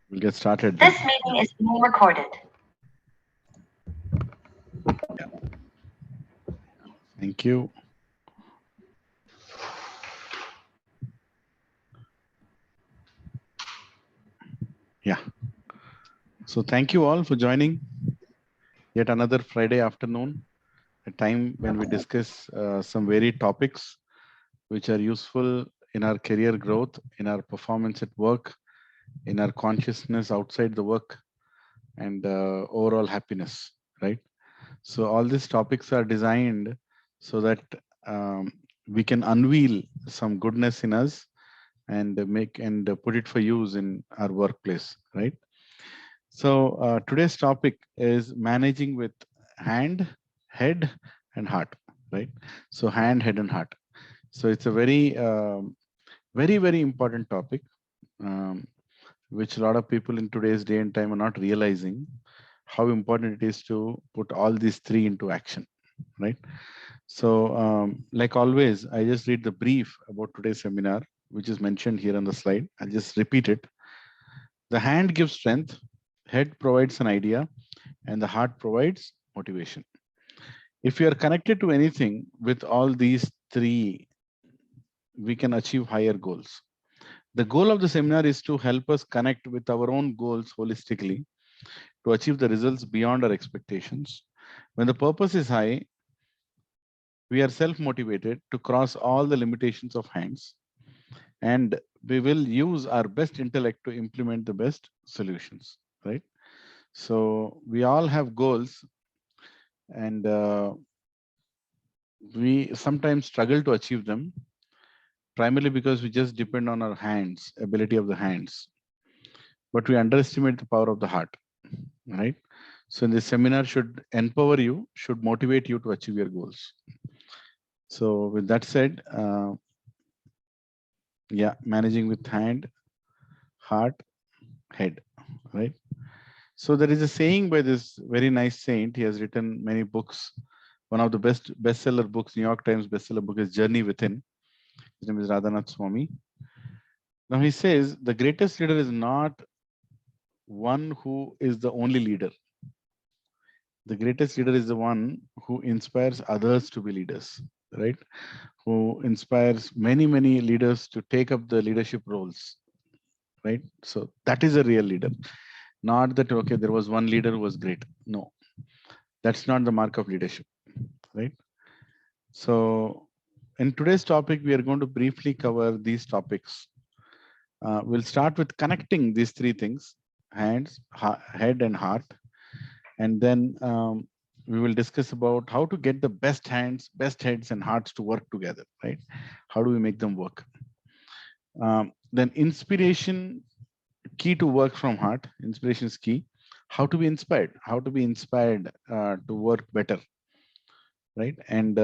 We'll get started then. This meeting is being recorded. Yeah. Thank you. Yeah. So thank you all for joining yet another Friday afternoon, a time when we discuss some varied topics which are useful in our career growth, in our performance at work, in our consciousness outside the work, and overall happiness, right? So all these topics are designed so that um, we can unveil some goodness in us and make and put it for use in our workplace, right? So today's topic is managing with hand, head, and heart, right? So hand, head, and heart. So it's a very important topic, um, which a lot of people in today's day and time are not realizing how important it is to put all these three into action, right? So, like always, I just read the brief about today's seminar, which is mentioned here on the slide. I'll just repeat it. The hand gives strength, head provides an idea, and the heart provides motivation. If you are connected to anything with all these three, we can achieve higher goals. The goal of the seminar is to help us connect with our own goals holistically to achieve the results beyond our expectations. When the purpose is high, we are self-motivated to cross all the limitations of hands, and we will use our best intellect to implement the best solutions, right? So we all have goals, and we sometimes struggle to achieve them, primarily because we just depend on our hands, ability of the hands, but we underestimate the power of the heart, right? So this seminar should empower you, should motivate you to achieve your goals. So with that said, yeah, managing with hand, heart, head, right? So there is a saying by this very nice saint. He has written many books. One of the best bestseller books, New York Times bestseller book, is Journey Within. His name is Radhanath Swami. Now he says the greatest leader is not one who is the only leader. The greatest leader is the one who inspires others to be leaders, right? Who inspires many leaders to take up the leadership roles, right? So that is a real leader. Not that, okay, there was one leader who was great. No, that's not the mark of leadership, right? So in today's topic, we are going to briefly cover these topics. We'll start with connecting these three things: hands, head, and heart. And then we will discuss about how to get the best hands, best heads, and hearts to work together, right? How do we make them work? Then inspiration, key to work from heart. Inspiration is key. How to be inspired? How to be inspired to work better, right? And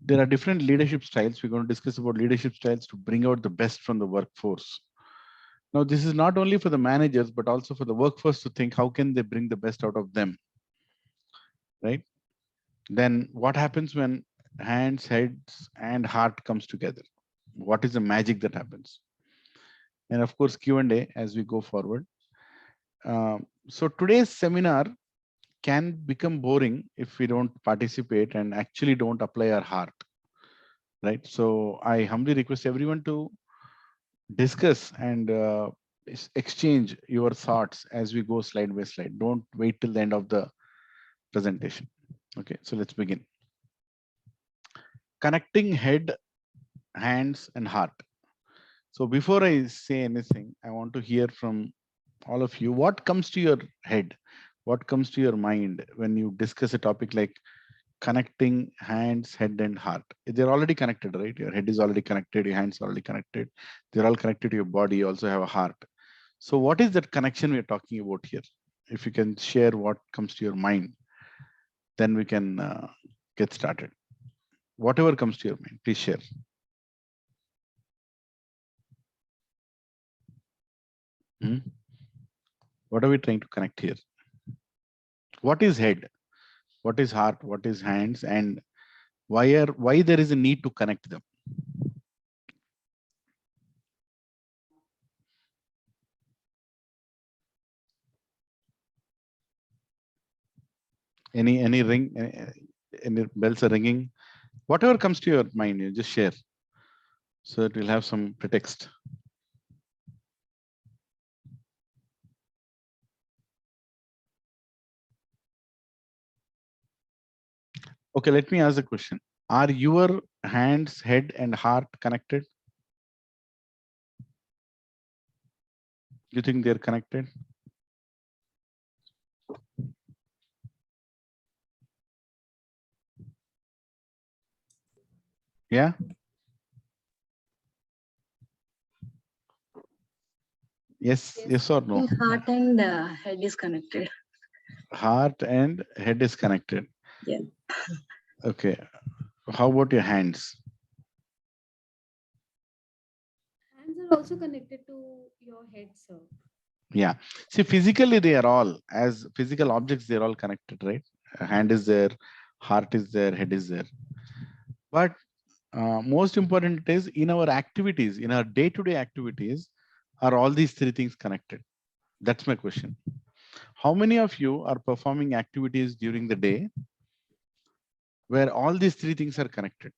there are different leadership styles. We're going to discuss about leadership styles to bring out the best from the workforce. Now, this is not only for the managers, but also for the workforce to think, how can they bring the best out of them, right? Then what happens when hands, heads, and heart comes together? What is the magic that happens? And of course, Q&A as we go forward. So today's seminar can become boring if we don't participate and actually don't apply our heart, right? So I humbly request everyone to discuss and exchange your thoughts as we go slide by slide. Don't wait till the end of the presentation. Okay, so let's begin. Connecting head, hands, and heart. So before I say anything, I want to hear from all of you. What comes to your head? What comes to your mind when you discuss a topic like connecting hands, head, and heart? They're already connected, right? Your head is already connected, your hands are already connected. They're all connected to your body. You also have a heart. So what is that connection we're talking about here? If you can share what comes to your mind, then we can get started. Whatever comes to your mind, please share. What are we trying to connect here? What is head? What is heart? What is hands? And why there is a need to connect them? Any ring, any bells are ringing? Whatever comes to your mind, you just share. So it will have some pretext. Okay, let me ask a question. Are your hands, head, and heart connected? You think they're connected? Yeah? Yes or no? Heart and head is connected. Heart and head is connected. Yeah. Okay. How about your hands? Hands are also connected to your head, sir. Yeah. See, physically, they are all, as physical objects, they're all connected, right? A hand is there, heart is there, head is there. But most important is in our activities, in our day-to-day activities, are all these three things connected? That's my question. How many of you are performing activities during the day where all these three things are connected?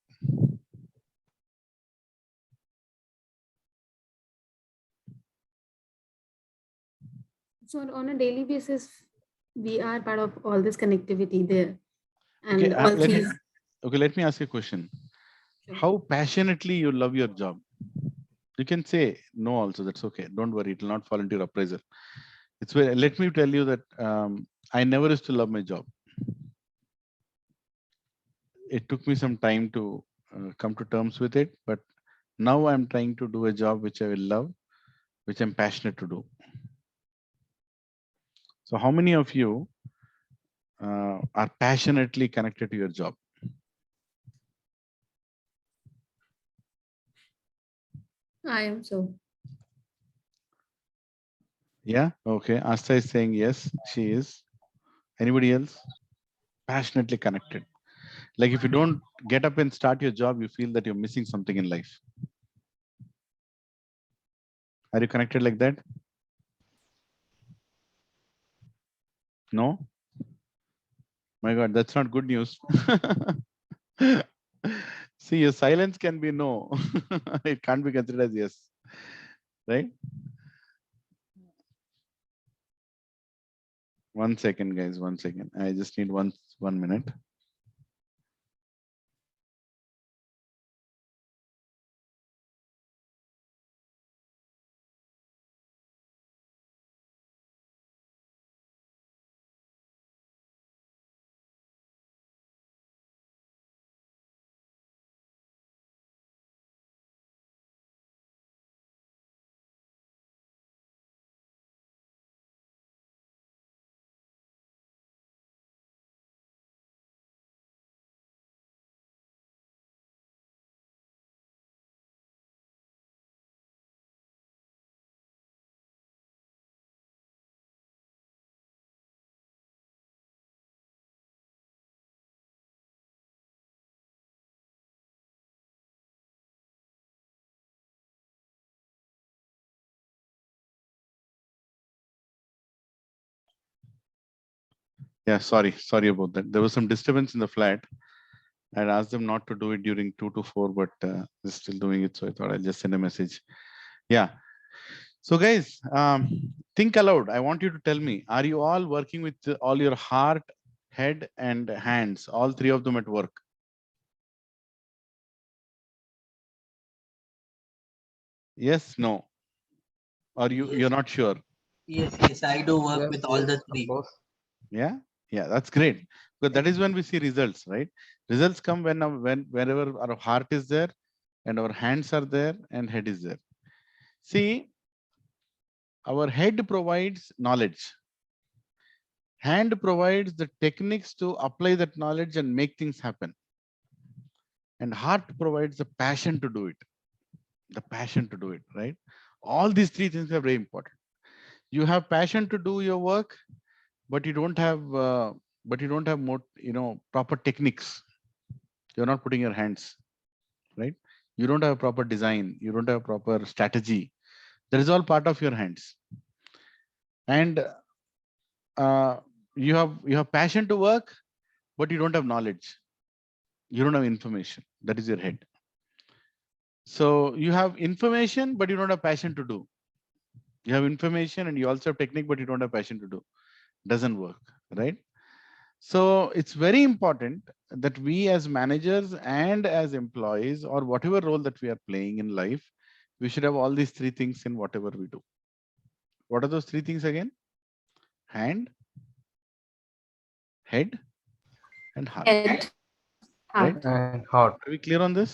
So on a daily basis, we are part of all this connectivity there, Okay, and all three. let me ask you a question. Sure. How passionately you love your job? You can say no also, that's okay. Don't worry, it will not fall into your appraisal. It's very, let me tell you that I never used to love my job. It took me some time to come to terms with it, but now I'm trying to do a job which I will love, which I'm passionate to do. So how many of you are passionately connected to your job? I am so. Yeah, okay. Asta is saying yes, she is. Anybody else? Passionately connected. Like if you don't get up and start your job, you feel that you're missing something in life. Are you connected like that? No? My God, that's not good news. See, your silence can be no. It can't be considered as yes. Right? 1 second, guys. 1 second. I just need 1 minute. Yeah, sorry about that. There was some disturbance in the flat. I'd asked them not to do it during 2 to 4, but they're still doing it. So I thought I'll just send a message. Yeah. So guys, think aloud. I want you to tell me, are you all working with all your heart, head, and hands, all three of them at work? Yes, no. Or you're not sure? Yes, I do work Yes, with all yes, the of three. course. Yeah. Yeah, that's great. Because that is when we see results, right? Results come when whenever our heart is there and our hands are there and head is there. See, our head provides knowledge. Hand provides the techniques to apply that knowledge and make things happen. And heart provides the passion to do it. The passion to do it, right? All these three things are very important. You have passion to do your work, but you don't have more, proper techniques. You're not putting your hands, right? You don't have proper design. You don't have proper strategy. That is all part of your hands. And you have passion to work, but you don't have knowledge. You don't have information. That is your head. So you have information, but you don't have passion to do. You have information and you also have technique, but you don't have passion to do. Doesn't work, right? So it's very important that we as managers and as employees, or whatever role that we are playing in life, we should have all these three things in whatever we do. What are those three things again? Hand, head, and heart. Head, Right? heart. And heart. Are we clear on this?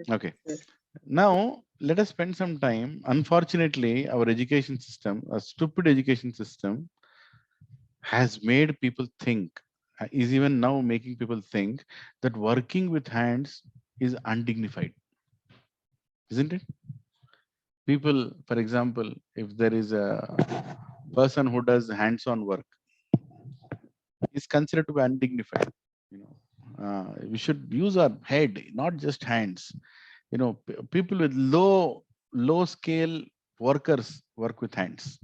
Okay. Now let us spend some time. Unfortunately, our education system, a stupid education system, has made people think, is even now making people think that working with hands is undignified. Isn't it? People, for example, if there is a person who does hands-on work, is considered to be undignified. You know, we should use our head, not just hands. You know, people with low scale workers work with hands,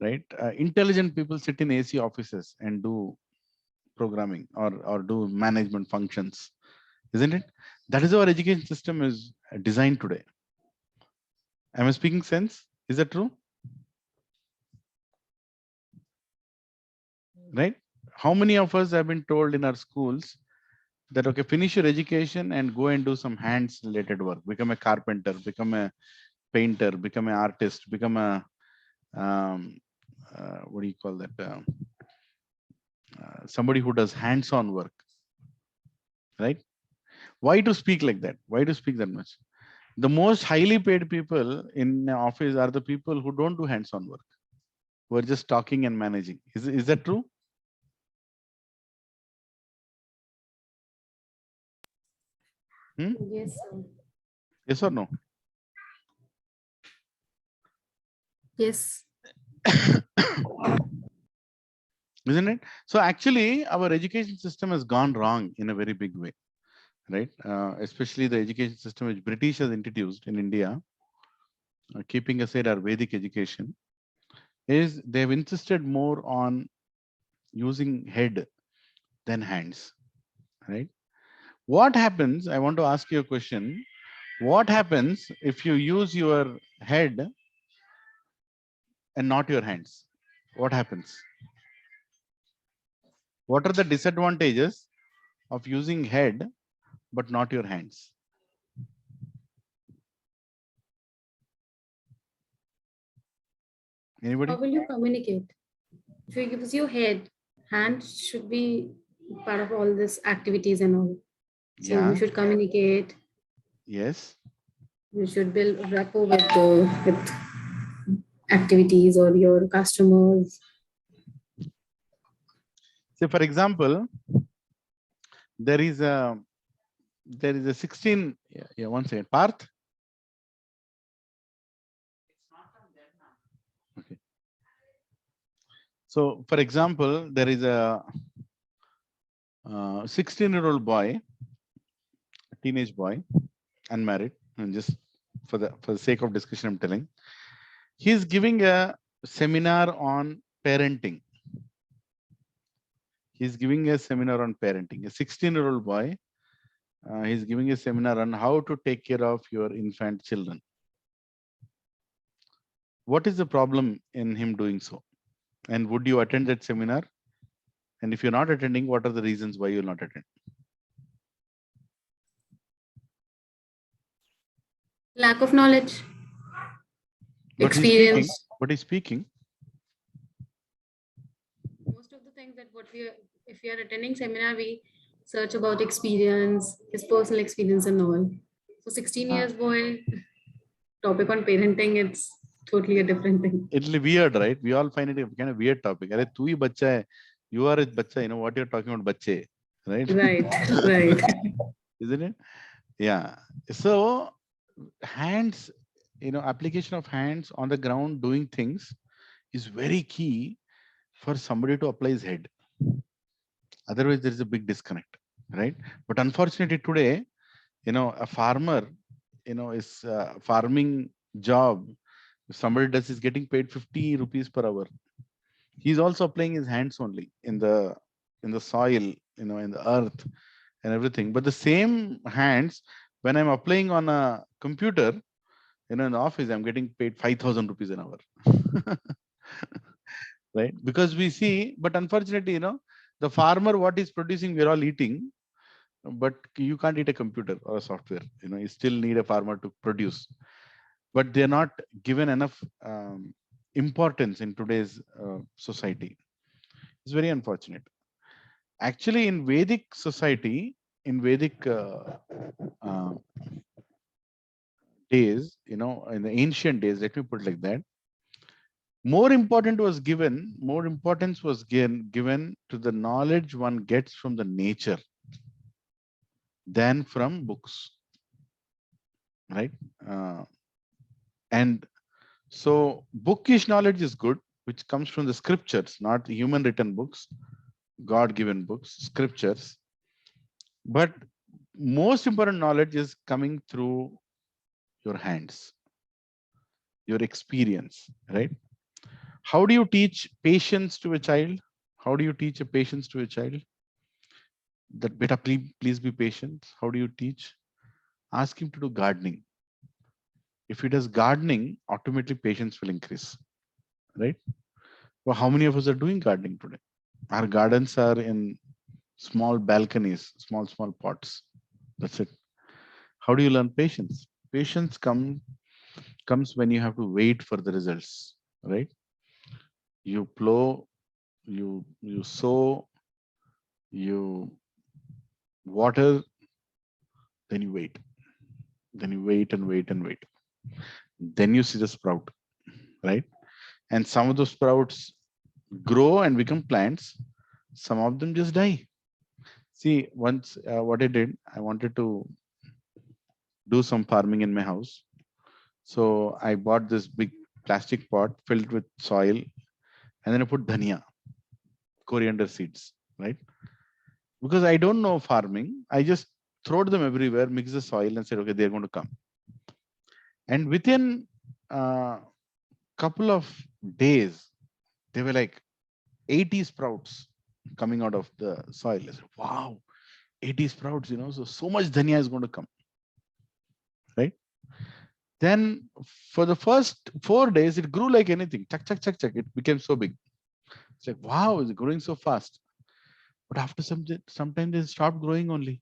right? Intelligent people sit in AC offices and do programming or do management functions, isn't it? That is how our education system is designed today. Am I speaking sense? Is that true? Right? How many of us have been told in our schools that, okay, finish your education and go and do some hands related work, become a carpenter, become a painter, become an artist, become a what do you call that, somebody who does hands-on work, right? Why to speak like that? Why to speak that much? The most highly paid people in the office are the people who don't do hands-on work, who are just talking and managing. Is that true? Yes, sir. Yes or no? Yes. Isn't it? So actually, our education system has gone wrong in a very big way, right? Especially the education system which British has introduced in India, keeping aside our Vedic education, is they've insisted more on using head than hands, right? What happens? I want to ask you a question. What happens if you use your head and not your hands? What happens? What are the disadvantages of using head but not your hands? Anybody? How will you communicate? If you use your head, hand should be part of all these activities and all. So Yeah. you should communicate. Yes. You should build rapport with activities or your customers. So, for example, there is a 16. Yeah, one second. Parth. Okay. So, for example, there is a 16-year-old boy, a teenage boy, unmarried, and just for the sake of discussion, I'm telling. He's giving a seminar on parenting. He's giving a seminar on parenting. A 16-year-old boy, he's giving a seminar on how to take care of your infant children. What is the problem in him doing so? And would you attend that seminar? And if you're not attending, what are the reasons why you'll not attend? Lack of knowledge. But Experience. he's speaking. Most of the things that if we are attending seminar, we search about experience, his personal experience and all. So 16 years boy, topic on parenting, it's totally a different thing. It'll be weird, right? We all find it a kind of weird topic. Arey, tu hi bachcha hai. You are a bachcha, you know what you're talking about, bachche, right? Right. Isn't it? Yeah. So hands, application of hands on the ground doing things is very key for somebody to apply his head. Otherwise, there is a big disconnect, right? But unfortunately today, a farmer, is farming job. If somebody does is getting paid 50 rupees per hour. He's also applying his hands only in the soil, in the earth and everything. But the same hands, when I'm applying on a computer, in the office, I'm getting paid 5,000 rupees an hour. Right? Because we see, but unfortunately, the farmer, what he's producing, we're all eating, but you can't eat a computer or a software. You still need a farmer to produce, but they're not given enough importance in today's society. It's very unfortunate. Actually, in Vedic society, in Vedic uh, days, in the ancient days, let me put it like that, more importance was given to the knowledge one gets from the nature than from books, right? And so bookish knowledge is good, which comes from the scriptures, not human written books, God given books, scriptures. But most important knowledge is coming through your hands, your experience, right? How do you teach patience to a child? How do you teach a patience to a child? That beta, please be patient. How do you teach? Ask him to do gardening. If he does gardening, automatically patience will increase, right? Well, how many of us are doing gardening today? Our gardens are in small balconies, small pots. That's it. How do you learn patience? Patience comes when you have to wait for the results, right? You plow, you sow, you water, then you wait. Then you wait and wait and wait. Then you see the sprout, right? And some of those sprouts grow and become plants. Some of them just die. See, once what I did, I wanted to do some farming in my house. So I bought this big plastic pot filled with soil, and then I put dhania, coriander seeds, right? Because I don't know farming, I just throwed them everywhere, mix the soil, and said, okay, they're going to come. And within a couple of days, they were like 80 sprouts coming out of the soil. I said, wow, 80 sprouts, so much dhania is going to come, right? Then for the first 4 days, it grew like anything. Chuck, chuck, chuck, chuck. It became so big. It's like, wow, it's growing so fast. But after sometime they stopped growing only.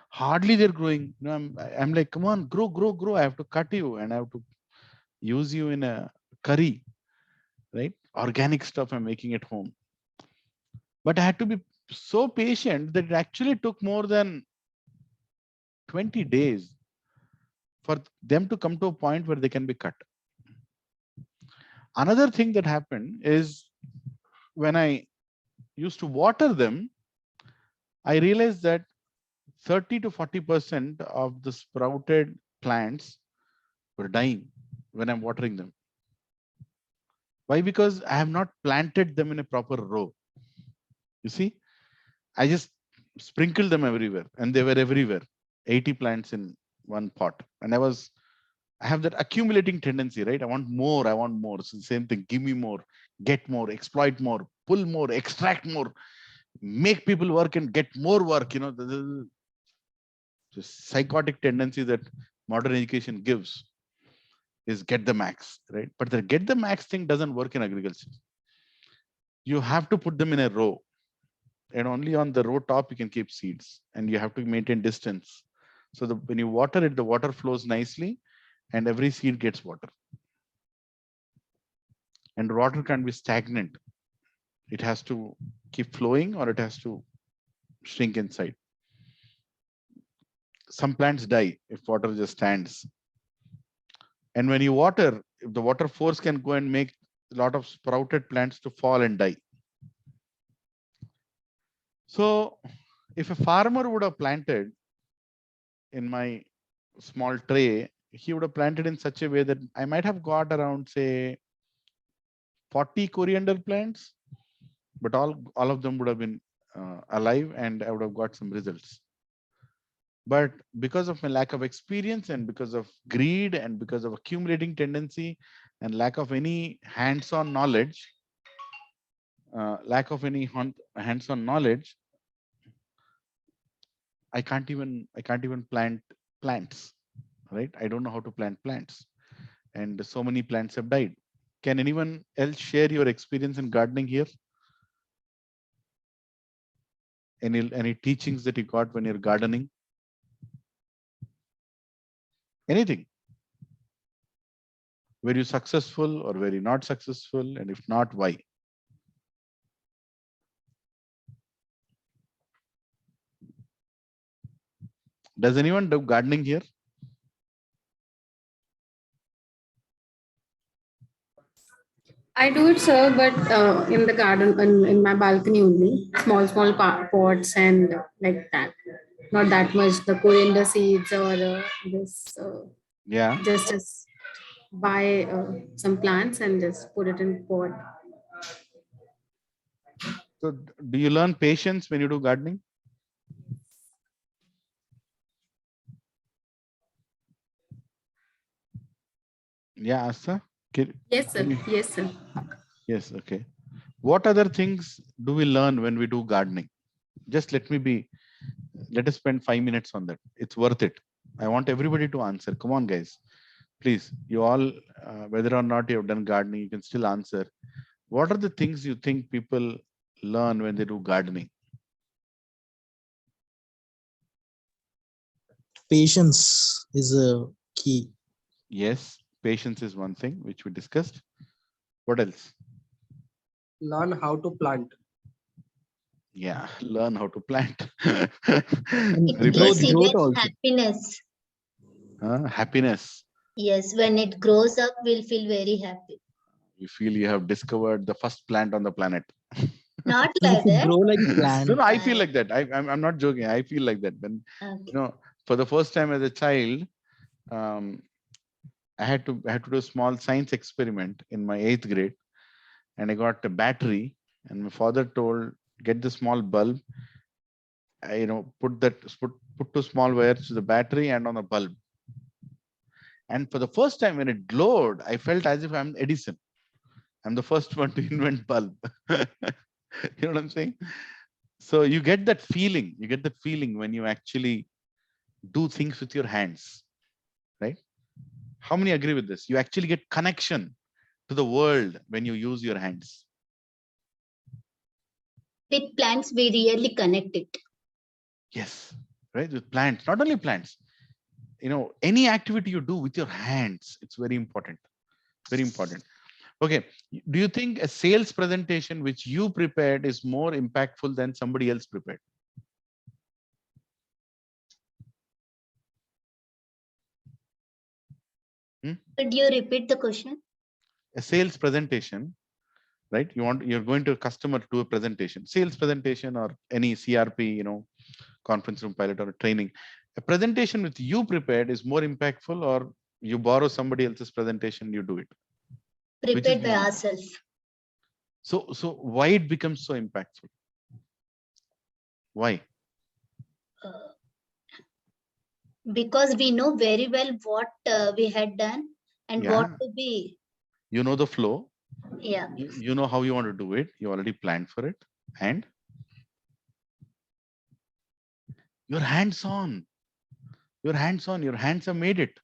Hardly they're growing. I'm like, come on, grow, grow, grow. I have to cut you and I have to use you in a curry, right? Organic stuff I'm making at home. But I had to be so patient that it actually took more than 20 days for them to come to a point where they can be cut. Another thing that happened is when I used to water them, I realized that 30 to 40% of the sprouted plants were dying when I'm watering them. Why? Because I have not planted them in a proper row. You see, I just sprinkled them everywhere and they were everywhere. 80 plants in one pot. And I have that accumulating tendency, right? I want more. So the same thing, give me more, get more, exploit more, pull more, extract more, make people work and get more work. The psychotic tendency that modern education gives is get the max, right? But the get the max thing doesn't work in agriculture. You have to put them in a row, and only on the row top you can keep seeds, and you have to maintain distance. So when you water it, the water flows nicely and every seed gets water. And water can't be stagnant. It has to keep flowing or it has to shrink inside. Some plants die if water just stands. And when you water, if the water force can go and make a lot of sprouted plants to fall and die. So if a farmer would have planted in my small tray, he would have planted in such a way that I might have got around, say, 40 coriander plants, but all of them would have been alive and I would have got some results. But because of my lack of experience and because of greed and because of accumulating tendency and lack of any hands-on knowledge, lack of any hands-on knowledge, I can't even plant plants, right? I don't know how to plant plants, and so many plants have died. Can anyone else share your experience in gardening here? Any teachings that you got when you're gardening? Anything? Were you successful or were you not successful? And if not, why? Does anyone do gardening here? I do it, sir, but in the garden, in my balcony only, small pots and like that. Not that much. The coriander seeds or this, Yeah. just buy some plants and just put it in pot. So do you learn patience when you do gardening? Yeah, Asa? Yes, sir. Yes, sir. Yes, okay. What other things do we learn when we do gardening? Just let us spend 5 minutes on that. It's worth it. I want everybody to answer. Come on, guys. Please, you all, whether or not you have done gardening, you can still answer. What are the things you think people learn when they do gardening? Patience is a key. Yes, patience is one thing which we discussed. What else? Learn how to plant. Yeah, learn how to plant. It Very Growth, gives practical. growth even also. happiness. Happiness. Yes, when it grows up, we'll feel very happy. You feel you have discovered the first plant on the planet. Not You like should that. grow like No, plant. no, I feel like that. I'm not joking. I feel like that. When, Okay. for the first time as a child, I had to do a small science experiment in my 8th grade, and I got a battery, and my father told, get the small bulb, put 2 small wires to the battery and on the bulb. And for the first time when it glowed, I felt as if I'm Edison. I'm the first one to invent bulb. You know what I'm saying? So you get that feeling. You get that feeling when you actually do things with your hands, right? How many agree with this? You actually get connection to the world when you use your hands. With plants, we really connect it. Yes, right? With plants, not only plants, any activity you do with your hands, it's very important. Very important. Okay. Do you think a sales presentation which you prepared is more impactful than somebody else prepared? Could you repeat the question? A sales presentation, right? You're going to a customer to do a presentation, sales presentation or any CRP, conference room pilot or a training. A presentation with you prepared is more impactful, or you borrow somebody else's presentation, you do it? Which is Prepared by more? ourselves. So why it becomes so impactful? Why? Because we know very well what we had done and what to be. You know the flow. Yeah. You know how you want to do it. You already planned for it, and you're hands-on. You're hands-on. Your hands have made it.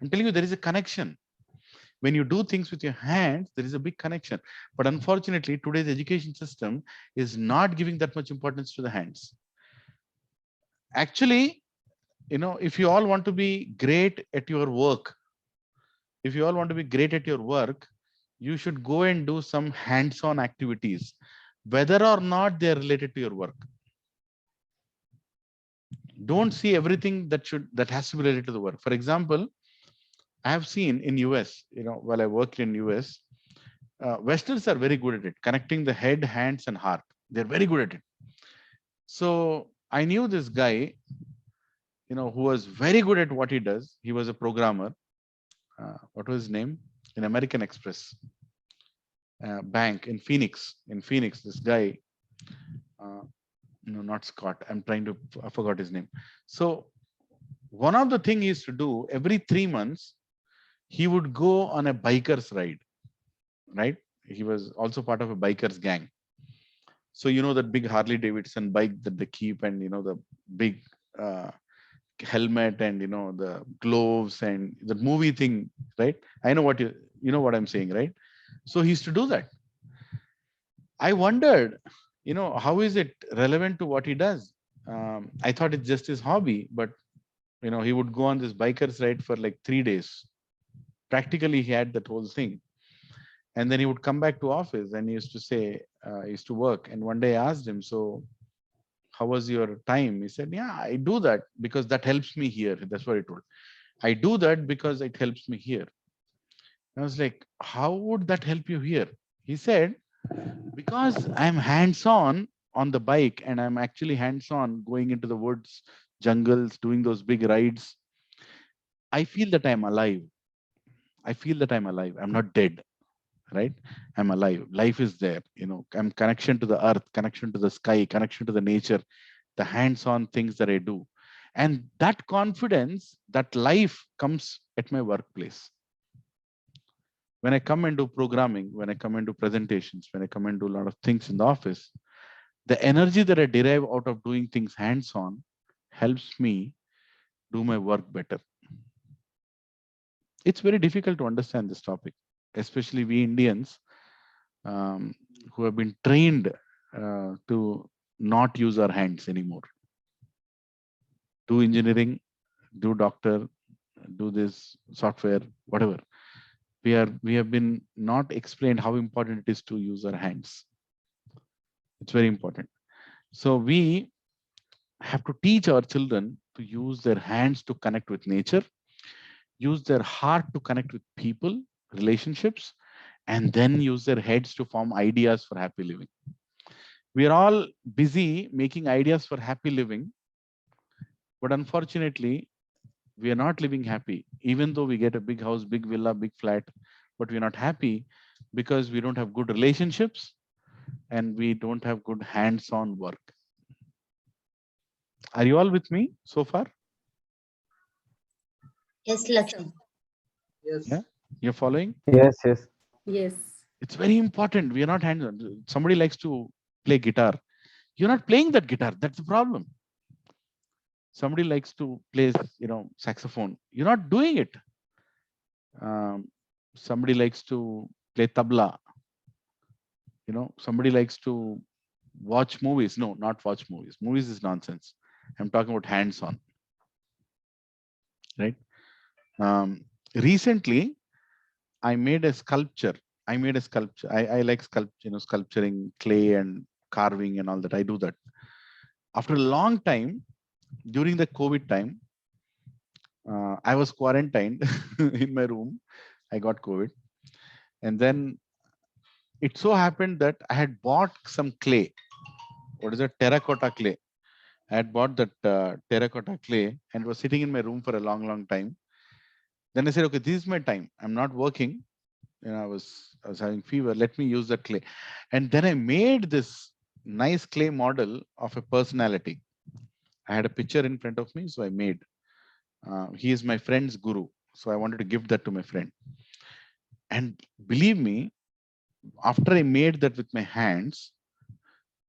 I'm telling you, there is a connection. When you do things with your hands, there is a big connection. But unfortunately, today's education system is not giving that much importance to the hands. Actually, if you all want to be great at your work, you should go and do some hands-on activities, whether or not they are related to your work. Don't see everything that has to be related to the work. For example, I have seen in US, while I worked in US, Westerns are very good at it, connecting the head, hands, and heart. They're very good at it. So I knew this guy, who was very good at what he does. He was a programmer. What was his name? In American Express Bank in Phoenix. This guy, no, not Scott. I forgot his name. So one of the things he used to do every 3 months, he would go on a biker's ride, right? He was also part of a biker's gang. So, that big Harley Davidson bike that they keep, and, the big helmet, and, the gloves and the movie thing, right? I know what you know what I'm saying, right? So he used to do that. I wondered, how is it relevant to what he does? I thought it's just his hobby, but, he would go on this biker's ride for like 3 days. Practically, he had that whole thing. And then he would come back to office and he used to say, he used to work. And one day I asked him, so how was your time? He said, yeah, I do that because that helps me here. That's what he told. I do that because it helps me here. I was like, how would that help you here? He said, because I'm hands-on the bike, and I'm actually hands-on going into the woods, jungles, doing those big rides. I feel that I'm alive. I feel that I'm alive. I'm not dead, right? I'm alive. Life is there. I'm connection to the earth, connection to the sky, connection to the nature, the hands-on things that I do. And that confidence, that life comes at my workplace. When I come and do programming, when I come and do presentations, when I come and do a lot of things in the office, the energy that I derive out of doing things hands-on helps me do my work better. It's very difficult to understand this topic, especially we Indians who have been trained to not use our hands anymore. Do engineering, do doctor, do this software, whatever. We have been not explained how important it is to use our hands. It's very important. So we have to teach our children to use their hands to connect with nature, use their heart to connect with people, relationships, and then use their heads to form ideas for happy living. We are all busy making ideas for happy living, but unfortunately, we are not living happy, even though we get a big house, big villa, big flat, but we're not happy because we don't have good relationships and we don't have good hands-on work. Are you all with me so far? Yes, Lakshmi. Yes. Yeah, you're following? Yes, yes. Yes. It's very important. We are not hands-on. Somebody likes to play guitar. You're not playing that guitar. That's the problem. Somebody likes to play, saxophone. You're not doing it. Somebody likes to play tabla. Somebody likes to watch movies. No, not watch movies. Movies is nonsense. I'm talking about hands-on, right? Recently, I made a sculpture. I like sculpturing clay and carving and all that. I do that. After a long time, during the COVID time, I was quarantined in my room. I got COVID. And then it so happened that I had bought some clay. What is it? Terracotta clay. I had bought that terracotta clay and it was sitting in my room for a long, long time. Then I said, okay, this is my time. I'm not working. I was having fever. Let me use that clay. And then I made this nice clay model of a personality. I had a picture in front of me, so I made. He is my friend's guru. So I wanted to give that to my friend. And believe me, after I made that with my hands,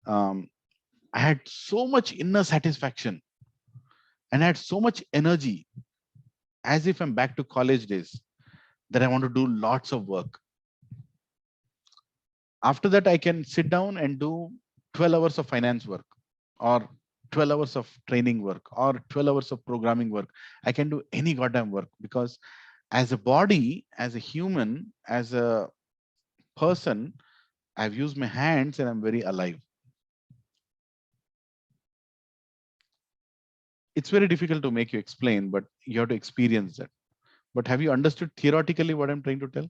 I had so much inner satisfaction and I had so much energy, as if I'm back to college days, that I want to do lots of work. After that, I can sit down and do 12 hours of finance work or 12 hours of training work or 12 hours of programming work. I can do any goddamn work because as a body, as a human, as a person, I've used my hands and I'm very alive. It's very difficult to make you explain, but you have to experience that. But have you understood theoretically what I'm trying to tell?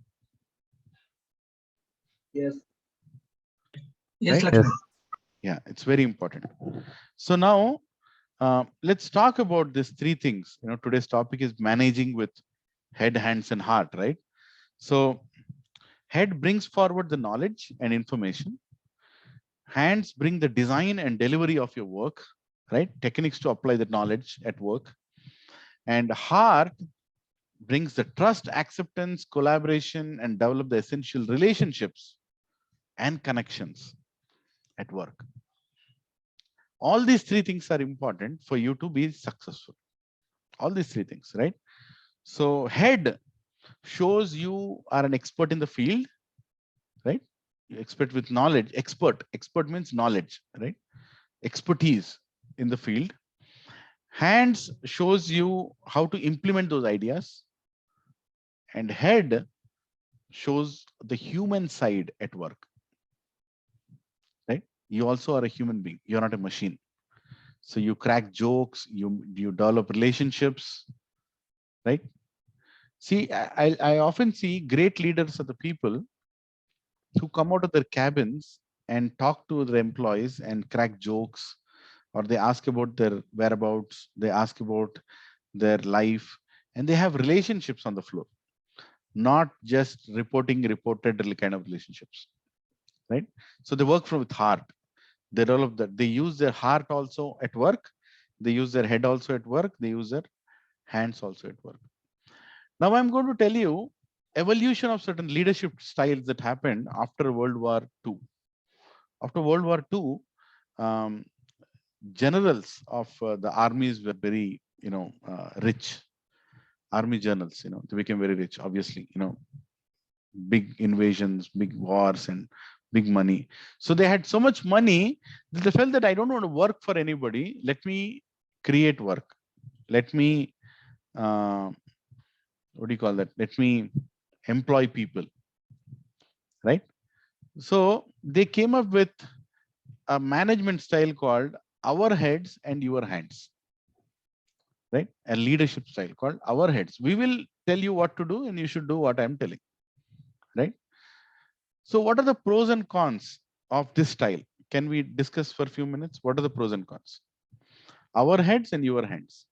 Yes. Yes, Right? Lakshmi. Yeah, it's very important. So now let's talk about these three things. Today's topic is managing with head, hands, and heart, right? So head brings forward the knowledge and information. Hands bring the design and delivery of your work, right? Techniques to apply the knowledge at work. And heart brings the trust, acceptance, collaboration, and develop the essential relationships and connections at work. All these three things are important for you to be successful. All these three things, right? So head shows you are an expert in the field, right? You're expert with knowledge. Expert means knowledge, right? Expertise in the field. Hands shows you how to implement those ideas. And head shows the human side at work, right? You also are a human being. You're not a machine. So you crack jokes, you develop relationships, right? See, I often see great leaders are the people who come out of their cabins and talk to their employees and crack jokes, or they ask about their whereabouts, they ask about their life, and they have relationships on the floor, not just reported kind of relationships, right? So they work from with heart. They develop that. They use their heart also at work. They use their head also at work. They use their hands also at work. Now I'm going to tell you evolution of certain leadership styles that happened after World War II. After World War II, generals of the armies were very, rich. Army generals, they became very rich, obviously, big invasions, big wars, and big money. So they had so much money that they felt that I don't want to work for anybody. Let me create work. Let me, what do you call that? Let me employ people, right? So they came up with a management style called our heads and your hands, right? A leadership style called our heads. We will tell you what to do and you should do what I'm telling, right? So what are the pros and cons of this style? Can we discuss for a few minutes? What are the pros and cons? Our heads and your hands.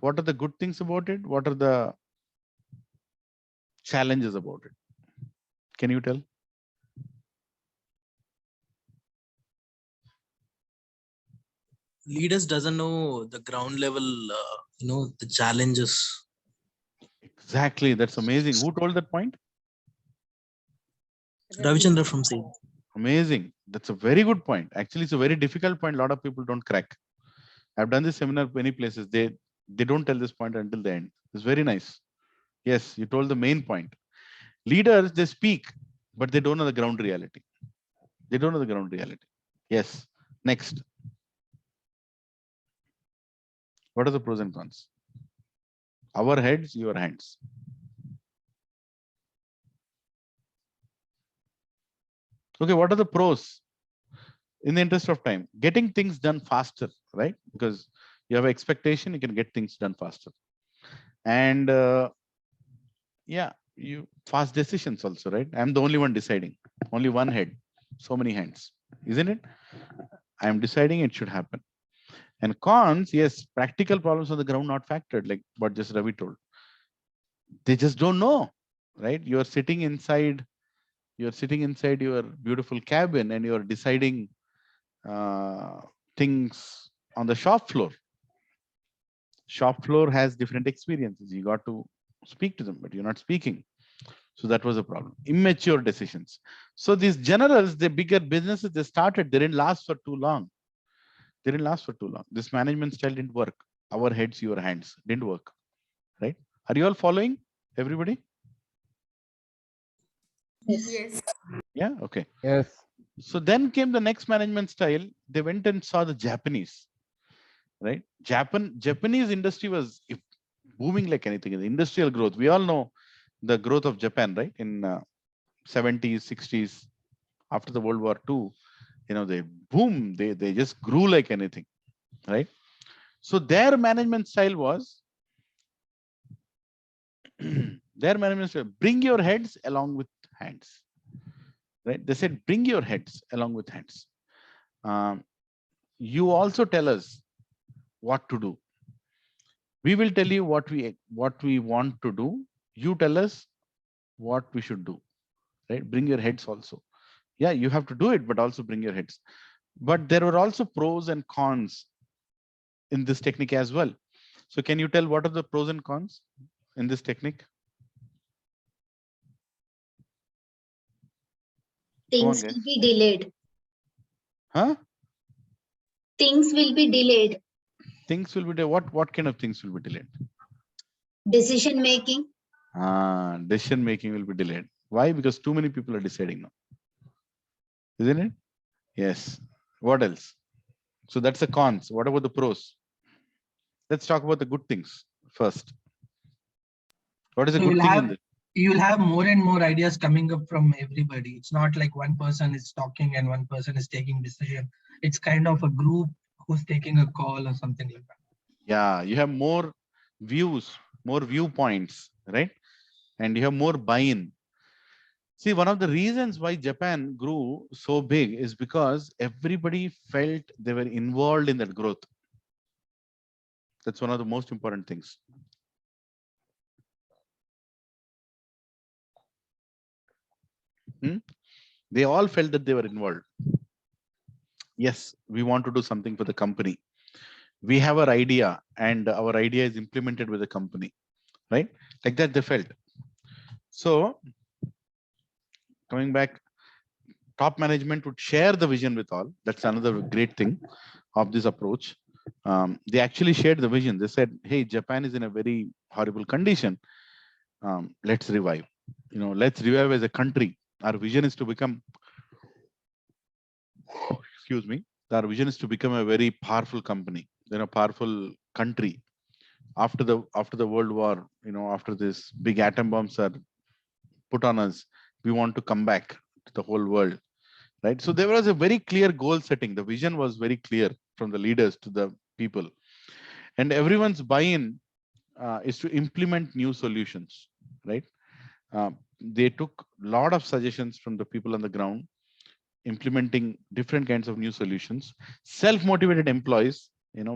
What are the good things about it? What are the challenges about it? Can you tell? Leaders doesn't know the ground level, the challenges. Exactly. That's amazing. Who told that point? Ravichandra from Sage. Amazing. That's a very good point. Actually, it's a very difficult point. A lot of people don't crack. I've done this seminar many places. They don't tell this point until the end. It's very nice. Yes, you told the main point. Leaders, they speak, but they don't know the ground reality. They don't know the ground reality. Yes. Next. What are the pros and cons? Our heads, your hands. Okay, what are the pros? In the interest of time, getting things done faster, right? Because you have expectation, you can get things done faster. And yeah, you fast decisions also, right? I'm the only one deciding. Only one head, so many hands, isn't it? I'm deciding it should happen. And cons, yes, practical problems on the ground not factored, like what just Ravi told. They just don't know, right? You're sitting inside your beautiful cabin and you're deciding things on the shop floor. Shop floor has different experiences. You got to speak to them, but you're not speaking. So that was a problem. Immature decisions. So these generals, the bigger businesses they started, they didn't last for too long. They didn't last for too long. This management style didn't work. Our heads, your hands didn't work, right? Are you all following, everybody? Yes. Yes. Yeah, okay. Yes. So then came the next management style. They went and saw the Japanese, right? Japanese industry was booming like anything. In the industrial growth, we all know the growth of Japan, right? In 70s, 60s, after the World War II, they boom, they just grew like anything, right? So their management style was their management style, bring your heads along with hands, right? They said, bring your heads along with hands. You also tell us what to do. We will tell you what we want to do. You tell us what we should do, right? Bring your heads also. Yeah, you have to do it, but also bring your heads. But there were also pros and cons in this technique as well. So can you tell what are the pros and cons in this technique? Come on, Things guys. will be delayed. Huh? Things will be delayed. Things will be delayed. What kind of things will be delayed? Decision making. Decision making will be delayed. Why? Because too many people are deciding now. Isn't it? Yes. What else? So that's the cons. What about the pros? Let's talk about the good things first. What is the So good thing in this? you'll have more and more ideas coming up from everybody. It's not like one person is talking and one person is taking decision. It's kind of a group who's taking a call or something like that. Yeah, you have more views, more viewpoints, right? And you have more buy-in. See, one of the reasons why Japan grew so big is because everybody felt they were involved in that growth. That's one of the most important things. They all felt that they were involved. Yes, we want to do something for the company. We have our idea and our idea is implemented with the company, right? Like that they felt. So coming back, top management would share the vision with all. That's another great thing of this approach. They actually shared the vision. They said, hey, Japan is in a very horrible condition. Let's revive. Let's revive as a country. Our vision is to become, excuse me, our vision is to become a very powerful company, powerful country. After the World War, after this big atom bombs are put on us, we want to come back to the whole world, right? So there was a very clear goal setting. The vision was very clear from the leaders to the people, and everyone's buy-in is to implement new solutions, right? They took a lot of suggestions from the people on the ground, implementing different kinds of new solutions. Self-motivated employees,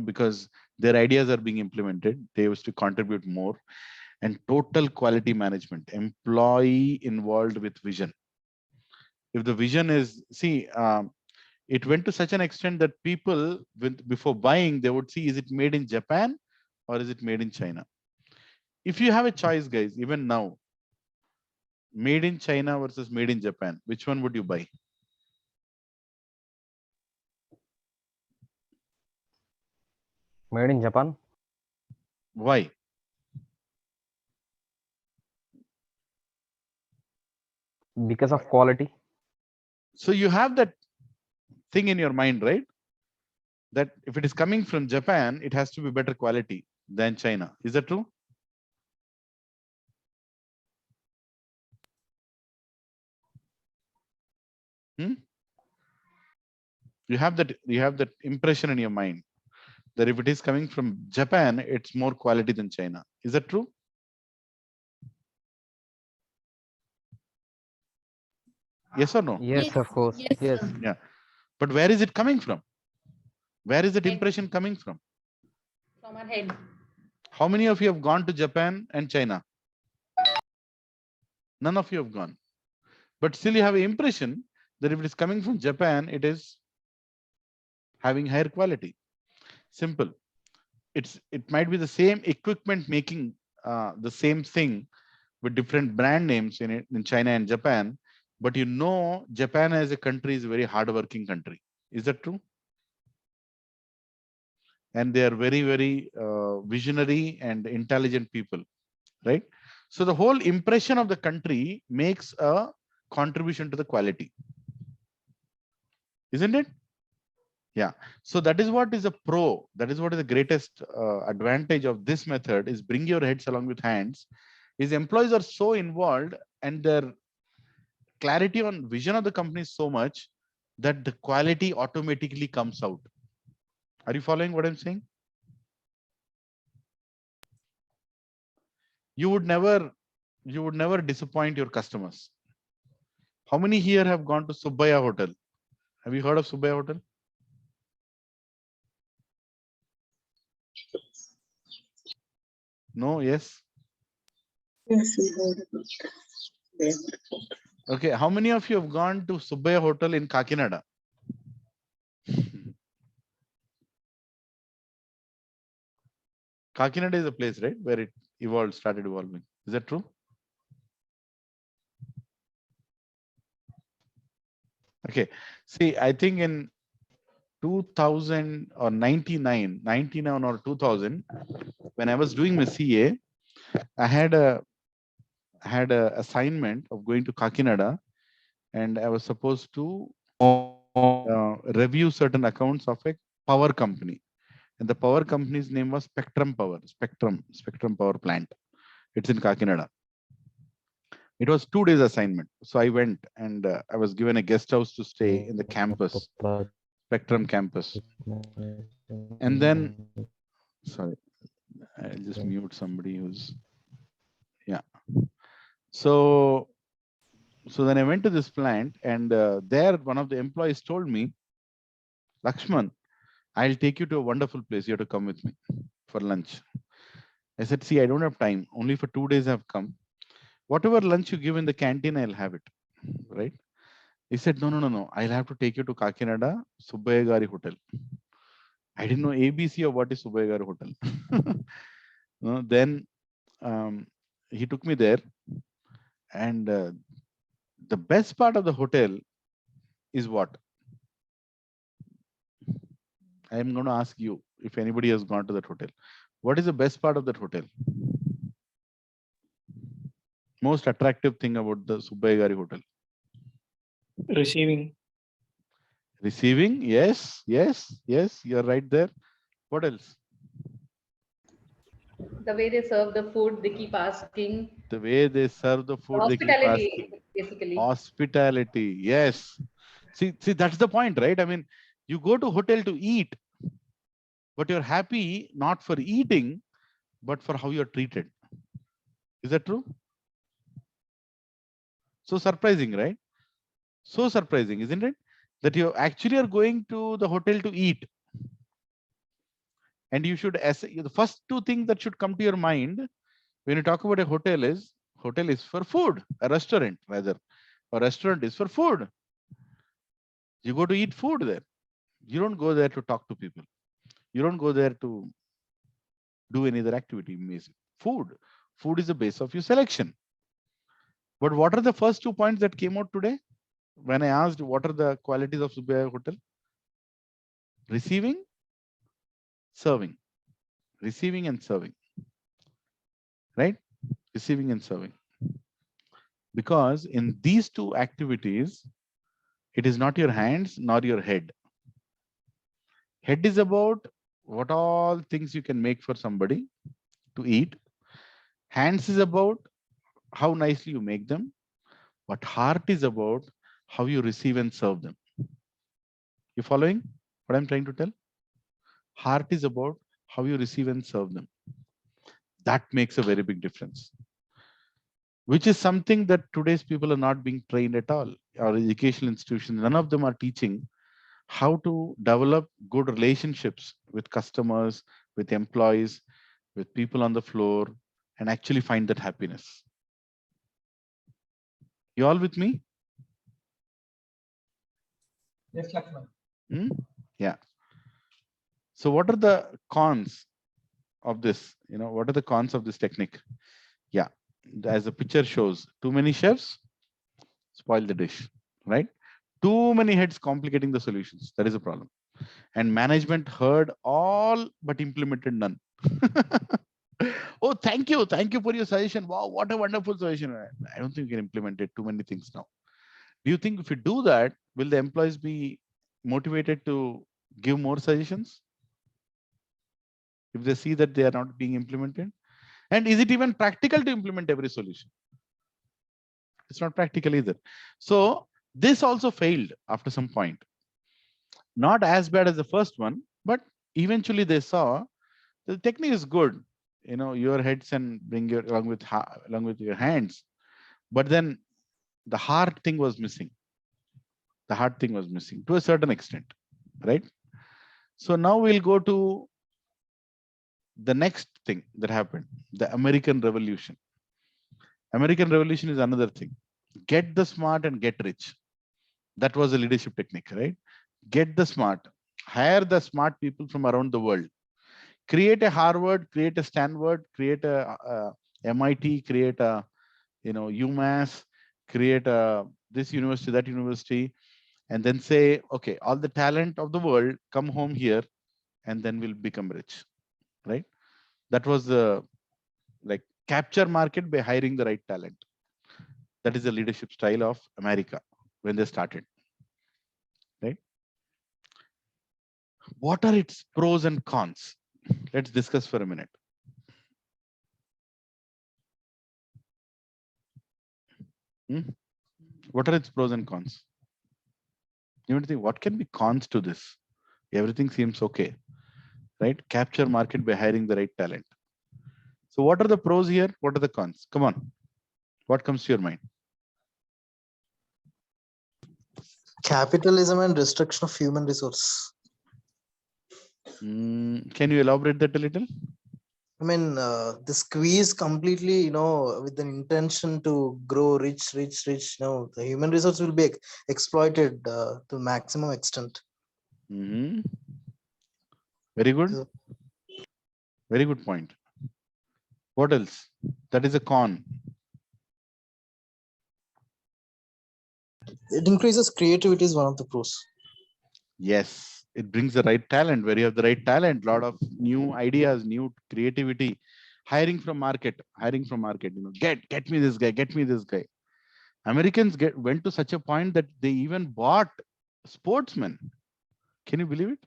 because their ideas are being implemented, they used to contribute more. And total quality management, employee involved with vision. If the vision is, it went to such an extent that people, before buying, they would see, is it made in Japan or is it made in China? If you have a choice, guys, even now, made in China versus made in Japan, which one would you buy? Made in Japan. Why? Because of quality. So you have that thing in your mind, right? That if it is coming from Japan, it has to be better quality than China. Is that true? You have that impression in your mind that if it is coming from Japan, it's more quality than China. Is that true? Yes or no? Yes, of course. Yes. sir. Yeah. But where is it coming from? Where is that Head. impression coming from? From our head. How many of you have gone to Japan and China? None of you have gone. But still you have an impression that if it is coming from Japan, it is having higher quality. Simple. It might be the same equipment making the same thing with different brand names in it in China and Japan, but Japan as a country is a very hardworking country. Is that true? And they are very, very visionary and intelligent people, right? So the whole impression of the country makes a contribution to the quality, isn't it? Yeah. So that is what is a pro. That is what is the greatest advantage of this method is bring your heads along with hands. Is employees are so involved and their clarity on vision of the company is so much that the quality automatically comes out. Are you following what I'm saying? You would never disappoint your customers. How many here have gone to Subbaya Hotel? Have you heard of Subbaya Hotel? No, yes. Yes, we heard about that. Okay, how many of you have gone to Subbaya Hotel in Kakinada? Kakinada is a place, right, where it started evolving. Is that true? Okay. See, I think in 2000 or 99 or 2000, when I was doing my CA, I had a assignment of going to Kakinada, and I was supposed to review certain accounts of a power company, and the power company's name was Spectrum Power, Spectrum Power Plant. It's in Kakinada. It was 2 days assignment, so I went, and I was given a guest house to stay in the campus, Spectrum campus. And then, sorry, I'll just mute somebody who's, yeah. So then I went to this plant, and there one of the employees told me, Lakshman, I'll take you to a wonderful place. You have to come with me for lunch. I said, see, I don't have time. Only for 2 days I've come. Whatever lunch you give in the canteen, I'll have it. Right? He said, no. I'll have to take you to Kakinada, Subbaya Gari Hotel. I didn't know ABC or what is Subbaya Gari Hotel. No, then he took me there, and the best part of the hotel is what? I am going to ask you if anybody has gone to that hotel. What is the best part of that hotel? Most attractive thing about the Subbaya Gari Hotel? Receiving. Receiving, yes, you're right there. What else? The way they serve the food, they keep asking. The way they serve the food, they keep Hospitality, asking. basically. Hospitality, yes. See, that's the point, right? I mean, you go to hotel to eat, but you're happy not for eating, but for how you're treated. Is that true? So surprising, right? So surprising, isn't it? That you actually are going to the hotel to eat. And you should, the first 2 things that should come to your mind when you talk about a hotel is for food, a restaurant rather. A restaurant is for food. You go to eat food there. You don't go there to talk to people. You don't go there to do any other activity. Food. Food is the base of your selection. But what are the first 2 points that came out today? When I asked what are the qualities of Subbaya Hotel? Receiving, serving. Receiving and serving. Right? Receiving and serving. Because in these 2 activities, it is not your hands nor your head. Head is about what all things you can make for somebody to eat. Hands is about how nicely you make them. But heart is about how you receive and serve them. You following what I'm trying to tell? Heart is about how you receive and serve them. That makes a very big difference, which is something that today's people are not being trained at all. Our educational institutions, none of them are teaching how to develop good relationships with customers, with employees, with people on the floor, and actually find that happiness. You all with me? Yes, Lakshman. Yeah. So what are the cons of this? What are the cons of this technique? Yeah, as the picture shows, too many chefs spoil the dish, right? Too many heads complicating the solutions. That is a problem. And management heard all but implemented none. Oh, thank you for your suggestion. Wow, what a wonderful suggestion. I don't think we can implement it. Too many things now. Do you think if we do that, will the employees be motivated to give more suggestions if they see that they are not being implemented? And is it even practical to implement every solution? It's not practical either. So this also failed after some point. Not as bad as the first one, but eventually they saw the technique is good. Your heads and bring your along with your hands, but then the heart thing was missing. The heart thing was missing to a certain extent, right? So now we'll go to the next thing that happened, the American Revolution. American Revolution is another thing. Get the smart and get rich. That was a leadership technique, right? Get the smart, hire the smart people from around the world. Create a Harvard, create a Stanford, create a MIT, create a UMass, create a this university, that university, and then say, okay, all the talent of the world come home here, and then we'll become rich, right? That was the like capture market by hiring the right talent. That is the leadership style of America when they started, right? What are its pros and cons? Let's discuss for a minute. What are its pros and cons? You want to think what can be cons to this? Everything seems okay, right? Capture market by hiring the right talent. So what are the pros here? What are the cons? Come on. What comes to your mind? Capitalism and restriction of human resource. Can you elaborate that a little? I mean, the squeeze completely, with an intention to grow rich. The human resource will be exploited to maximum extent. Very good. Very good point. What else? That is a con. It increases creativity is one of the pros. Yes, it brings the right talent. Where you have the right talent, lot of new ideas, new creativity. Hiring from market. Get me this guy. Get me this guy. Americans went to such a point that they even bought sportsmen. Can you believe it?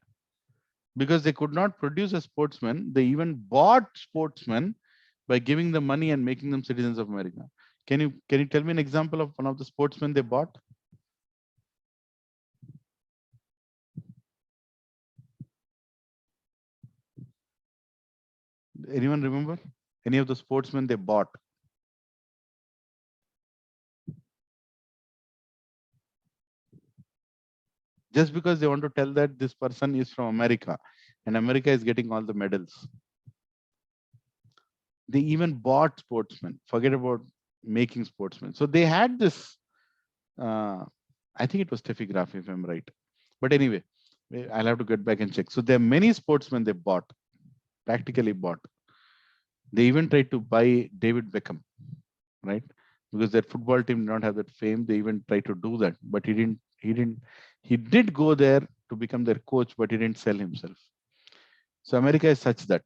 Because they could not produce a sportsman, they even bought sportsmen by giving them money and making them citizens of America. Can you tell me an example of one of the sportsmen they bought? Anyone remember any of the sportsmen they bought? Just because they want to tell that this person is from America and America is getting all the medals. They even bought sportsmen. Forget about making sportsmen. So they had this, I think it was Steffi Graf, if I'm right. But anyway, I'll have to get back and check. So there are many sportsmen they bought, practically bought. They even tried to buy David Beckham, right? Because their football team did not have that fame. They even tried to do that, but he did go there to become their coach, but he didn't sell himself. So America is such that,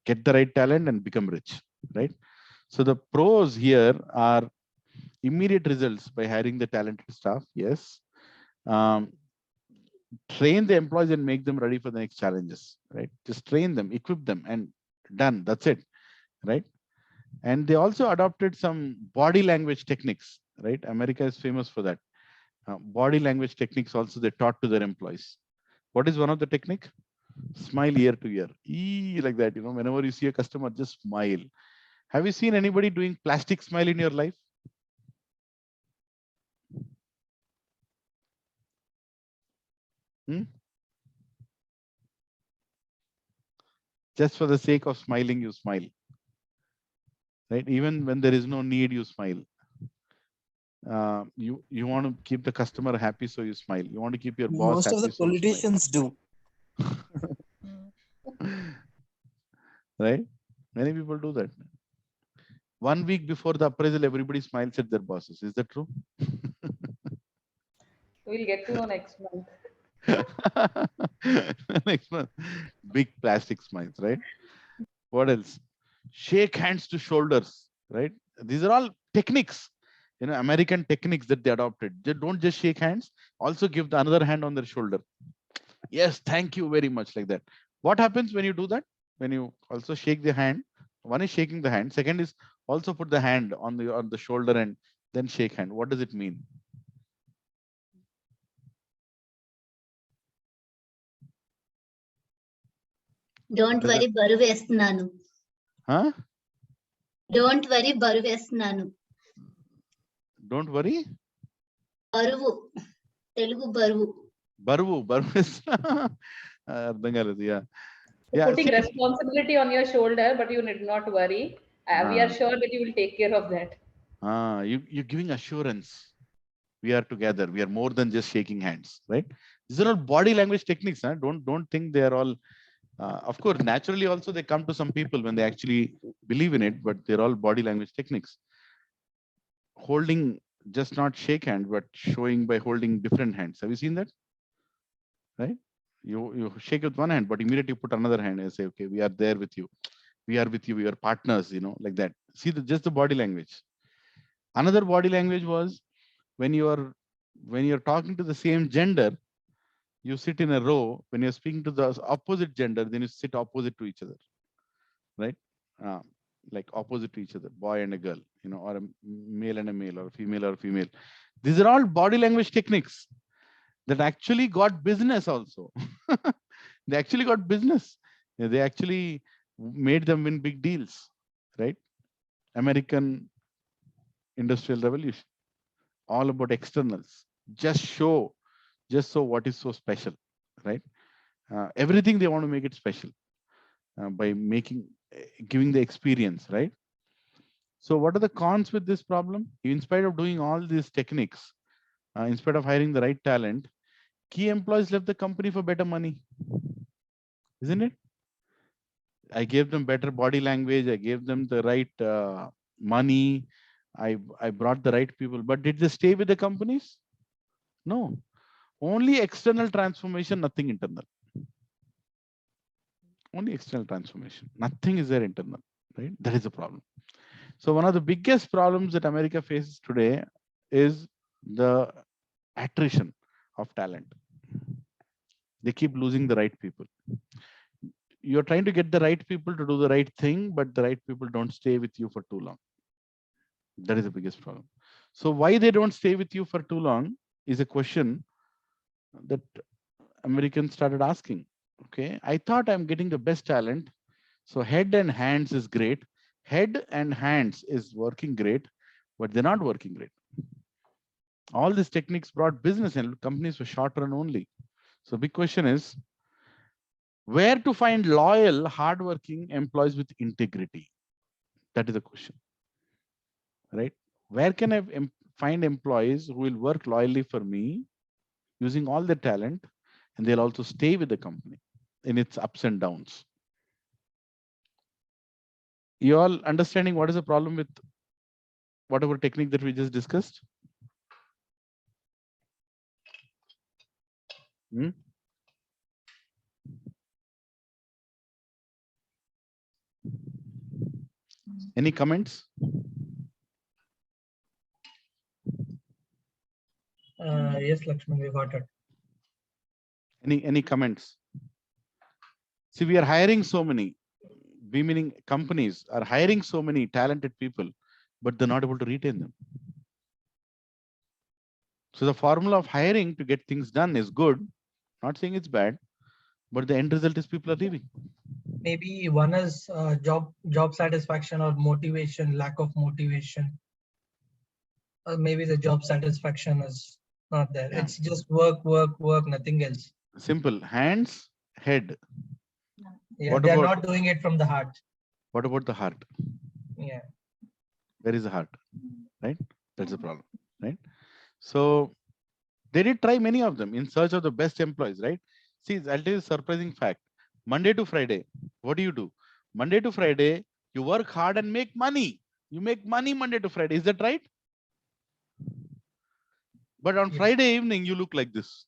get the right talent and become rich, right? So the pros here are immediate results by hiring the talented staff. Yes. Train the employees and make them ready for the next challenges, right? Just train them, equip them, and done. That's it, right? And they also adopted some body language techniques, right? America is famous for that. Body language techniques also they taught to their employees. What is one of the technique? Smile ear to ear. Like that, whenever you see a customer, just smile. Have you seen anybody doing plastic smile in your life? Just for the sake of smiling, you smile. Right? Even when there is no need, you smile. You want to keep the customer happy, so you smile. You want to keep your boss Most happy, of the so you politicians do. Right? Many people do that. 1 week before the appraisal, everybody smiles at their bosses. Is that true? We'll get to know next month. Next month. Big plastic smiles, right? What else? Shake hands to shoulders, right? These are all techniques, American techniques that they adopted. They don't just shake hands, also give the another hand on their shoulder. Yes, thank you very much, like that. What happens when you do that? When you also shake the hand, one is shaking the hand, second is also put the hand on the shoulder and then shake hand. What does it mean? Don't worry, బరువు వేస్తున్నాను. Huh? Don't worry, బరువు వేస్తున్నాను. Don't worry. బరువు తెలుగు బరువు. బరువు అర్థం కాలేదు. So putting responsibility on your shoulder, but you need not worry. We are sure that you will take care of that. You're giving assurance. We are together. We are more than just shaking hands, right? These are all body language techniques. Huh? Don't think they are all. Of course, naturally also they come to some people when they actually believe in it, but they're all body language techniques. Holding just not shake hand, but showing by holding different hands. Have you seen that? Right? You shake with one hand, but immediately put another hand and say, okay, we are there with you. We are with you. We are partners, like that. See just the body language. Another body language was when you're talking to the same gender, you sit in a row. When you're speaking to the opposite gender, then you sit opposite to each other, right? Like opposite to each other, boy and a girl, or a male and a male, or a female. These are all body language techniques that actually got business also. They actually got business. They actually made them win big deals, right? American Industrial Revolution, all about externals. Just so what is so special, right? Everything they want to make it special by giving the experience, right? So what are the cons with this problem? In spite of doing all these techniques, in spite of hiring the right talent, key employees left the company for better money, isn't it? I gave them better body language. I gave them the right money. I brought the right people, but did they stay with the companies? No. Only external transformation, nothing internal. Only external transformation. Nothing is there internal, right? That is the problem. So one of the biggest problems that America faces today is the attrition of talent. They keep losing the right people. You're trying to get the right people to do the right thing, but the right people don't stay with you for too long. That is the biggest problem. So why they don't stay with you for too long is a question that Americans started asking. Okay, I thought I'm getting the best talent. So head and hands is great. Head and hands is working great, but they're not working great. All these techniques brought business and companies for short run only. So big question is, where to find loyal, hardworking employees with integrity? That is the question, right? Where can I find employees who will work loyally for me using all the talent, and they'll also stay with the company in its ups and downs? You all understanding what is the problem with whatever technique that we just discussed? Any comments? Yes, Lakshman, we got it. Any comments? See, we are hiring so many. We meaning companies are hiring so many talented people, but they're not able to retain them. So the formula of hiring to get things done is good. Not saying it's bad, but the end result is people are leaving. Maybe one is job satisfaction or motivation, lack of motivation. Or maybe the job satisfaction is not there. Yeah. It's just work, nothing else. Simple. Hands, head. Yeah, What they're about- not doing it from the heart. What about the heart? Yeah. Where is the heart? Right? That's the problem. Right? So they did try many of them in search of the best employees, right? See, I'll tell you a surprising fact. Monday to Friday, what do? Monday to Friday, you work hard and make money. You make money Monday to Friday. Is that right? But on Friday evening, you look like this.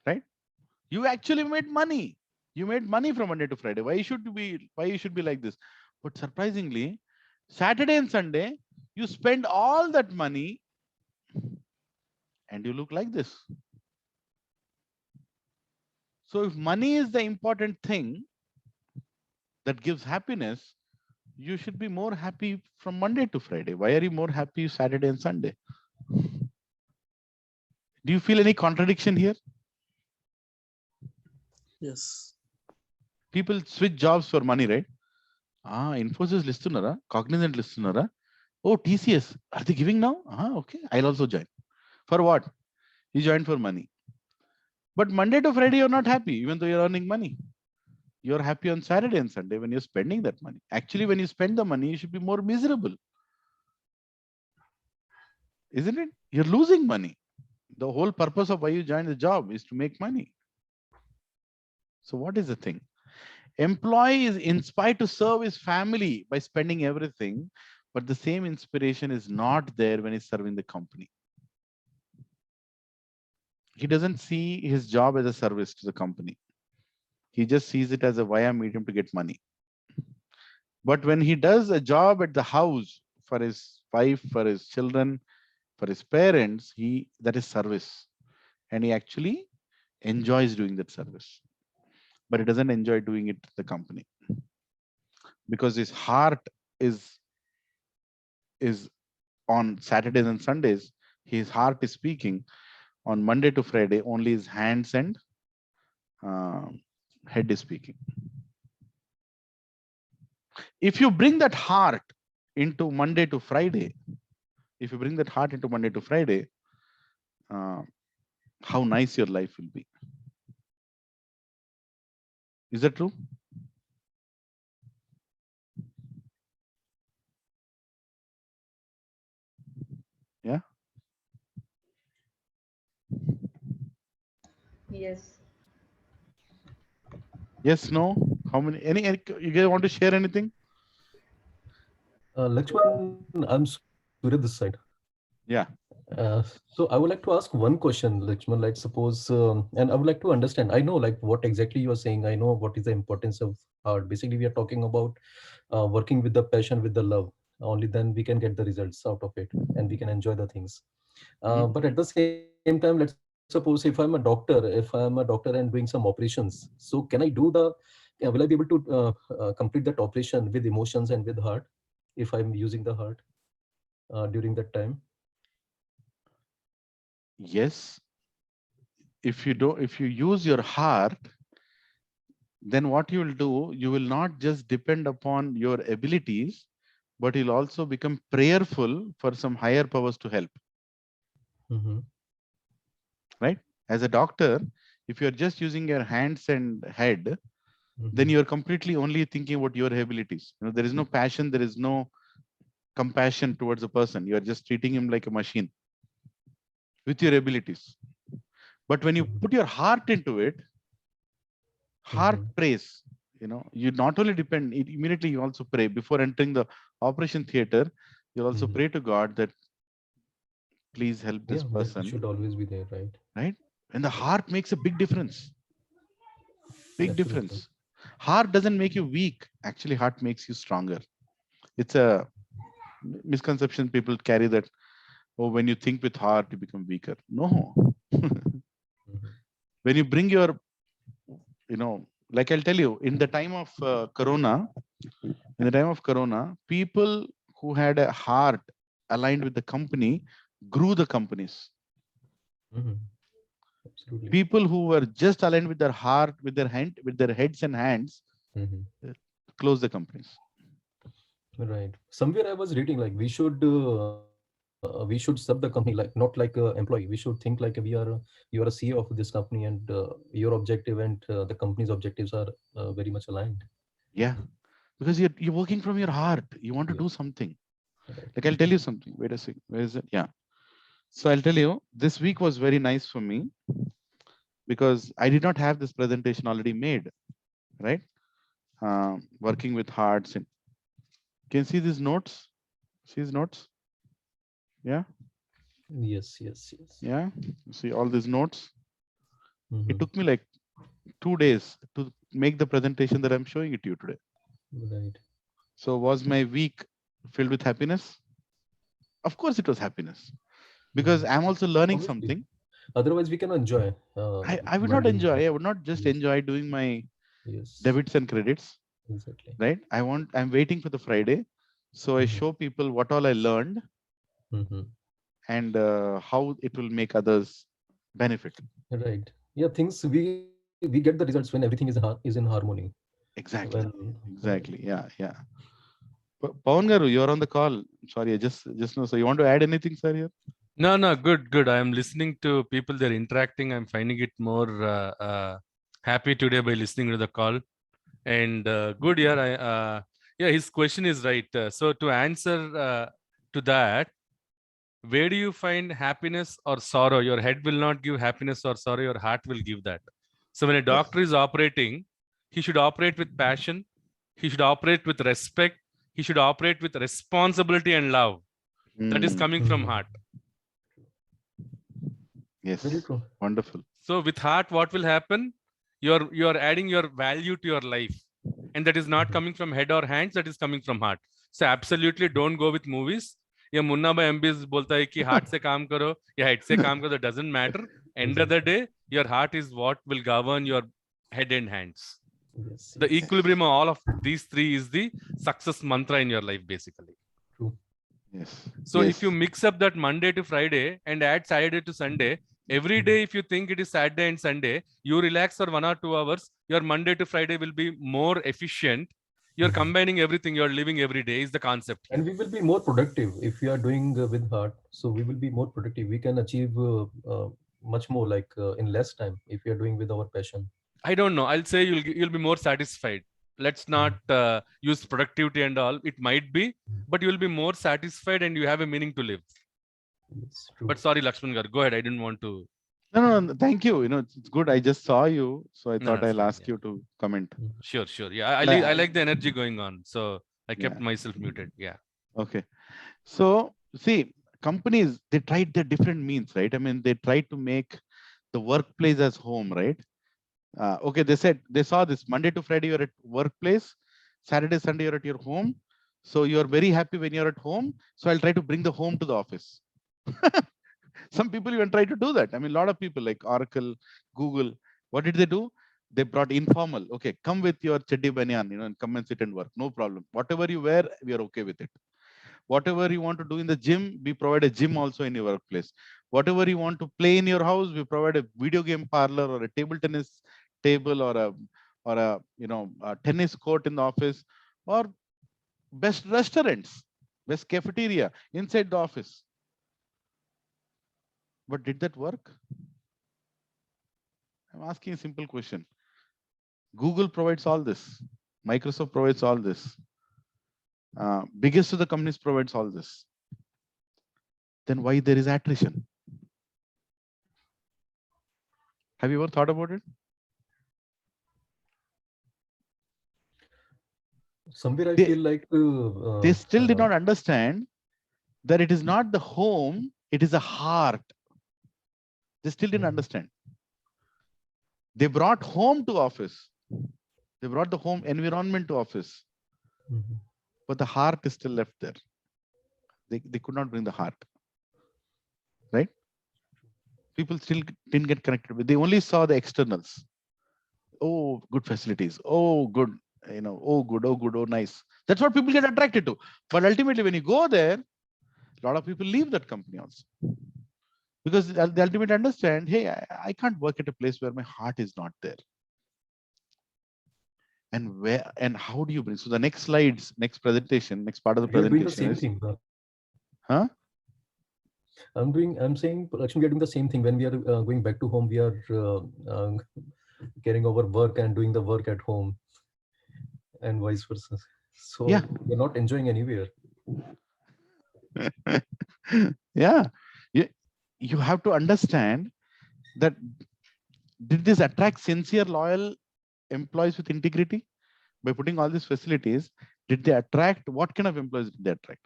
Right? You actually made money. You made money from Monday to Friday. Why you should be like this? But surprisingly, Saturday and Sunday, you spend all that money and you look like this. So if money is the important thing that gives happiness, you should be more happy from Monday to Friday. Why are you more happy Saturday and Sunday? Do you feel any contradiction here? Yes. People switch jobs for money, right? Infosys listunara, Cognizant listunara. Oh, TCS, are they giving now? Okay, I'll also join. For what? You joined for money. But Monday to Friday, you're not happy, even though you're earning money. You're happy on Saturday and Sunday when you're spending that money. Actually, when you spend the money, you should be more miserable. Isn't it? You're losing money. The whole purpose of why you join the job is to make money. So what is the thing? Employee is inspired to serve his family by spending everything, but the same inspiration is not there when he's serving the company. He doesn't see his job as a service to the company. He just sees it as a via medium to get money. But when he does a job at the house for his wife, for his children, for his parents, that is service. And he actually enjoys doing that service. But he doesn't enjoy doing it to the company. Because his heart is on Saturdays and Sundays, his heart is speaking. On Monday to Friday, only his hands and head is speaking. If you bring that heart into Monday to Friday, how nice your life will be. Is that true? Yeah. Yes. Yes, no? How many? Any you guys want to share anything? Lakshman, I'm Surya this side. Yeah. So I would like to ask one question, Lakshman. Like suppose, and I would like to understand. I know like what exactly you are saying. I know what is the importance of art. Basically, we are talking about working with the passion, with the love. Only then we can get the results out of it, and we can enjoy the things. But at the same time, let's suppose if I'm a doctor and doing some operations, so can I do the? Will I be able to complete that operation with emotions and with heart if I'm using the heart during that time? Yes. If you use your heart, then what you will do, you will not just depend upon your abilities, but you'll also become prayerful for some higher powers to help. Right? As a doctor, if you're just using your hands and head, then you're completely only thinking about your abilities. There is no passion, there is no compassion towards a person. You're just treating him like a machine with your abilities. But when you put your heart into it, heart prays. You not only depend, immediately you also pray. Before entering the operation theater, you'll also pray to God that please help this person. That should always be there, right? Right? And the heart makes a big difference. Big difference. Heart doesn't make you weak. Actually, heart makes you stronger. It's a misconception people carry that, oh, when you think with heart, you become weaker. No. When you bring your, like I'll tell you, in the time of Corona, people who had a heart aligned with the company grew the companies. Absolutely. People who were just aligned with their heart, with their heads and hands, close the companies. Right. Somewhere I was reading like we should serve the company like not like an employee. We should think like you are a CEO of this company, and your objective and the company's objectives are very much aligned. Yeah, because you're working from your heart. You want to do something. Like I'll tell you something. Wait a second. Where is it? Yeah. So I'll tell you, this week was very nice for me because I did not have this presentation already made, right? Working with hearts. And can you see these notes? See these notes? Yeah. Yes. Yeah. See all these notes. It took me like 2 days to make the presentation that I'm showing it to you today. Right. So was my week filled with happiness? Of course it was happiness, because I'm also learning something. Otherwise we can enjoy. I would not enjoy. I would not just enjoy doing my debits and credits. Exactly. Right. I'm waiting for the Friday. So I show people what all I learned and how it will make others benefit. Right. Yeah. Things we get the results when everything is in harmony. Exactly. Exactly. Yeah. Pawan Garu, you're on the call. Sorry, I just know. So you want to add anything, sir? Here? No, good. I am listening to people. They're interacting. I'm finding it more happy today by listening to the call. And good, yeah. His question is right. So to answer to that, where do you find happiness or sorrow? Your head will not give happiness or sorrow. Your heart will give that. So when a doctor is operating, he should operate with passion. He should operate with respect. he should operate with responsibility and love. That is coming from heart. Yes. Very true. Wonderful. So with heart, what will happen? You're adding your value to your life. And that is not coming from head or hands, that is coming from heart. So absolutely don't go with movies. ये मुन्ना भाई MBs बोलता है कि heart से काम करो या head से काम करो, that doesn't matter. End of the day, your heart is what will govern your head and hands. Yes, The equilibrium of all of these three is the success mantra in your life, basically. True. Yes. So Yes. if you mix up that Monday to Friday and add Saturday to Sunday, every day, if you think it is Saturday and Sunday, you relax for 1 or 2 hours, your Monday to Friday will be more efficient. You're combining everything, you're living every day is the concept. And we will be more productive if we are doing with heart. So we will be more productive. We can achieve much more like in less time if we are doing with our passion. I don't know. I'll say you'll be more satisfied. Let's not use productivity and all. It might be, but you will be more satisfied and you have a meaning to live. Yes, true. But sorry, Lakshman Gar, go ahead. I didn't want to. No, thank you. It's good. I just saw you, so I No, thought that's I'll fine, ask you to comment. Sure. Yeah, I like the energy going on. So I kept Yeah. myself muted. Yeah. Okay. So see, companies, they tried their different means, right? I mean, they tried to make the workplace as home, right? Okay, they saw this Monday to Friday you're at workplace, Saturday, Sunday you're at your home. So you're very happy when you're at home. So I'll try to bring the home to the office. Some people even try to do that. I mean, a lot of people like Oracle, Google, what did they do? They brought informal. Okay, come with your chaddi banyan, and come and sit and work. No problem. Whatever you wear, we are okay with it. Whatever you want to do in the gym, we provide a gym also in your workplace. Whatever you want to play in your house, we provide a video game parlor or a table tennis table or a tennis court in the office, or best restaurants, best cafeteria inside the office. But did that work? I'm asking a simple question. Google provides all this. Microsoft provides all this. Biggest of the companies provides all this. Then why there is attrition? Have you ever thought about it? Somewhere I feel like they still did not understand that it is not the home, it is a heart. They still didn't understand. They brought home to office. They brought the home environment to office. But the heart is still left there. They could not bring the heart. Right? People still didn't get connected with. They only saw the externals. Oh, good facilities. Oh, good. Oh, good. Oh, good. Oh, nice. That's what people get attracted to. But ultimately, when you go there, a lot of people leave that company also. Because they ultimately understand, hey, I can't work at a place where my heart is not there. And where and how do you bring? So the next slides, next presentation, next part of the presentation the same is, thing. Huh? I'm saying, Lakshmi, we are doing the same thing. When we are going back to home, we are carrying our work and doing the work at home, and vice versa. So yeah, we're not enjoying anywhere. Yeah, you have to understand that. Did this attract sincere, loyal employees with integrity? By putting all these facilities, did they attract, what kind of employees did they attract?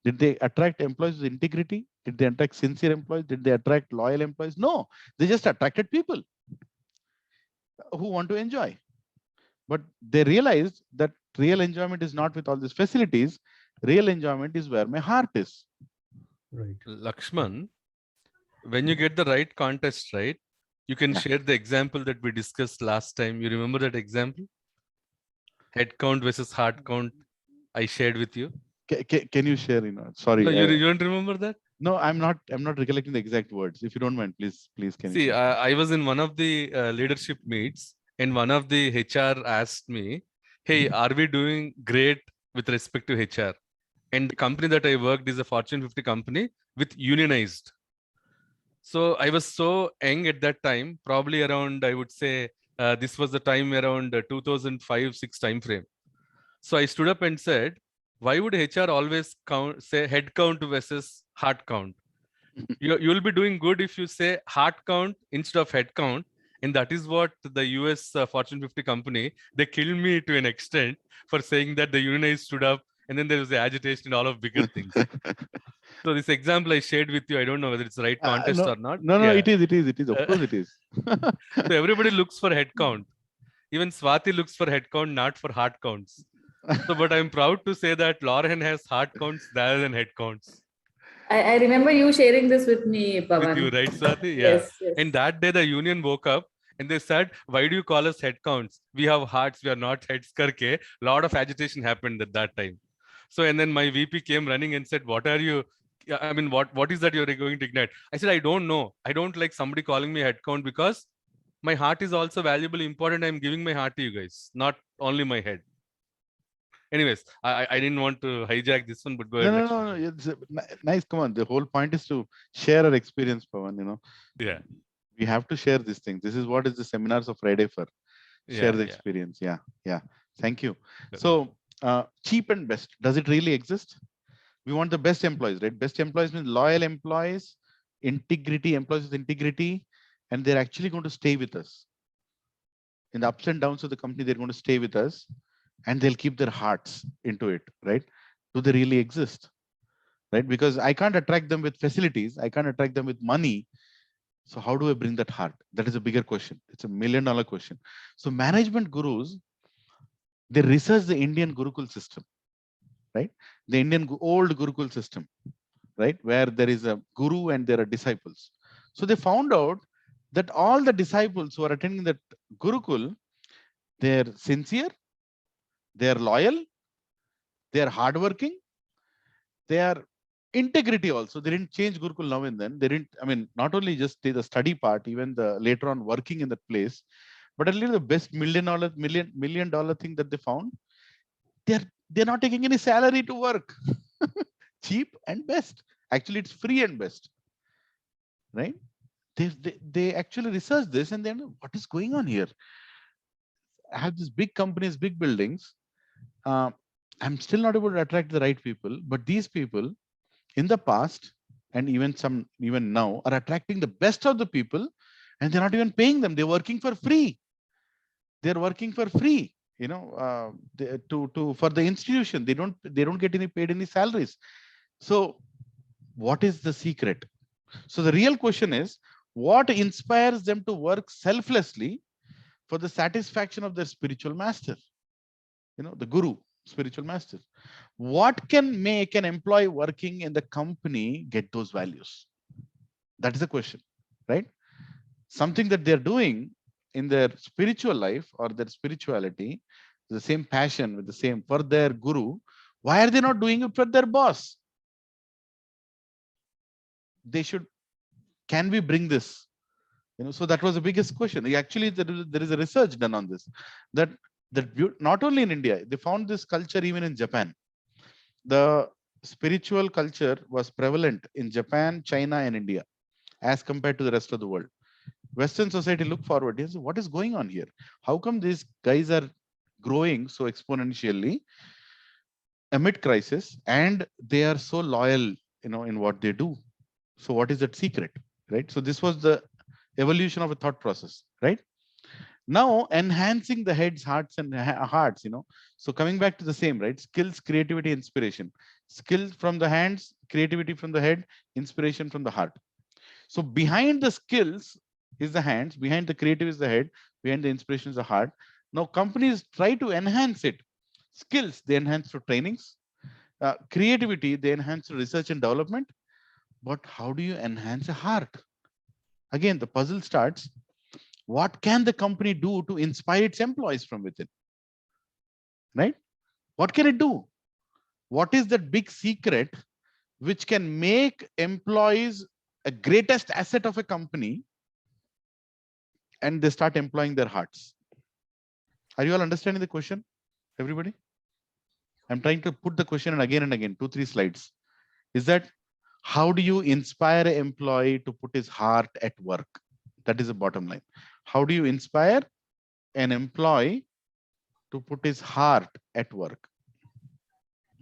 Did they attract employees with integrity? Did they attract sincere employees? Did they attract loyal employees? No, they just attracted people who want to enjoy. But they realized that real enjoyment is not with all these facilities. Real enjoyment is where my heart is. Right. Lakshman, when you get the right context, right, you can share the example that we discussed last time. You remember that example? Head count versus heart count I shared with you. Can you share, sorry. No, you don't remember that? No, I'm not recollecting the exact words. If you don't mind, please can you see, share? I was in one of the leadership meets and one of the HR asked me, hey, are we doing great with respect to HR? And the company that I worked is a Fortune 50 company with unionized. So I was so young at that time, probably around, I would say, this was the time around 2005-6 time frame. So I stood up and said, why would HR always say head count versus heart count? You'll be doing good if you say heart count instead of head count. And that is what the US Fortune 50 company, they killed me to an extent for saying that the unionized stood up and then there was the agitation and all of bigger things. So this example I shared with you, I don't know whether it's the right context No, or not. no, Yeah. it is. Of course, it is. So everybody looks for head count. Even Swati looks for head count, not for heart counts. So, but I'm proud to say that Lauren has heart counts rather than head counts. I remember you sharing this with me, With Pawan. you, right, Swati? Yeah. Yes, yes. And that day the union woke up and they said, "Why do you call us head counts? We have hearts, we are not heads." Karke. Lot of agitation happened at that time. So, and then my VP came running and said, "What are you? I mean, what is that you're going to ignite?" I said, "I don't know. I don't like somebody calling me head count because my heart is also valuable, important. I'm giving my heart to you guys, not only my head." Anyways, I didn't want to hijack this one, but go ahead. No. It's nice. Come on. The whole point is to share our experience, Pawan. Yeah. We have to share these things. This is what is the seminars of Friday for. Share the experience. Yeah. Thank you. So, cheap and best. Does it really exist? We want the best employees, right? Best employees means loyal employees, employees with integrity, and they're actually going to stay with us. In the ups and downs of the company, they're going to stay with us and they'll keep their hearts into it, right? Do they really exist? Right? Because I can't attract them with facilities. I can't attract them with money. So how do I bring that heart? That is a bigger question. It's $1 million question. So management gurus, they research the Indian Gurukul system, right? The Indian old Gurukul system, right? Where there is a guru and there are disciples. So they found out that all the disciples who are attending that Gurukul, they're sincere, they're loyal, they're hardworking, they are integrity also. They didn't change Gurukul now and then. They didn't, I mean, not only just the study part, even the later on working in that place, but at least the best million dollar thing that they found, they're not taking any salary to work. Cheap and best. Actually, it's free and best. Right? They actually research this and then what is going on here? I have these big companies, big buildings. I'm still not able to attract the right people, but these people in the past and even now are attracting the best of the people, and they're not even paying them. They're working for free. They're working for free. For the institution, they don't get paid any salaries. So, what is the secret? So the real question is, what inspires them to work selflessly for the satisfaction of their spiritual master? The guru, spiritual master. What can make an employee working in the company get those values? That is the question, right? Something that they're doing in their spiritual life or their spirituality, the same passion with the same for their guru. Why are they not doing it for their boss? They should. Can we bring this? So that was the biggest question. Actually, there is a research done on this. That not only in India, they found this culture even in Japan. The spiritual culture was prevalent in Japan, China, and India, as compared to the rest of the world. Western society look forward. What is going on here? How come these guys are growing so exponentially amid crisis, and they are so loyal, in what they do? So what is that secret, right? So this was the evolution of a thought process, right? Now enhancing the heads, hearts. So coming back to the same, right? Skills, creativity, inspiration. Skills from the hands, creativity from the head, inspiration from the heart. So behind the skills is the hands, behind the creative is the head, behind the inspiration is the heart. Now companies try to enhance it. Skills, they enhance through trainings. Creativity, they enhance through research and development. But how do you enhance a heart? Again, the puzzle starts. What can the company do to inspire its employees from within? Right? What can it do? What is that big secret which can make employees a greatest asset of a company, and they start employing their hearts? Are you all understanding the question, everybody? I'm trying to put the question and again, 2-3 slides. Is that how do you inspire an employee to put his heart at work? That is the bottom line. How do you inspire an employee to put his heart at work?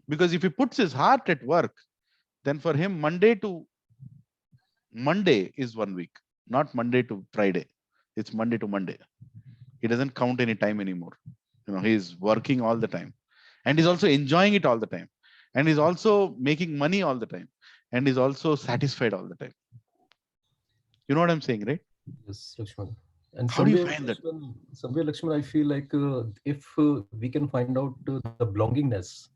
Because if he puts his heart at work, then for him, Monday to Monday is 1 week, not Monday to Friday. It's Monday to Monday. He doesn't count any time anymore. He's working all the time, and he's also enjoying it all the time. and is also making money all the time, and is also satisfied all the time. You know what I'm saying, right? Yes, Lakshman. And How do you somewhere, find that? somewhere, Lakshman, I feel like if we can find out the belongingness,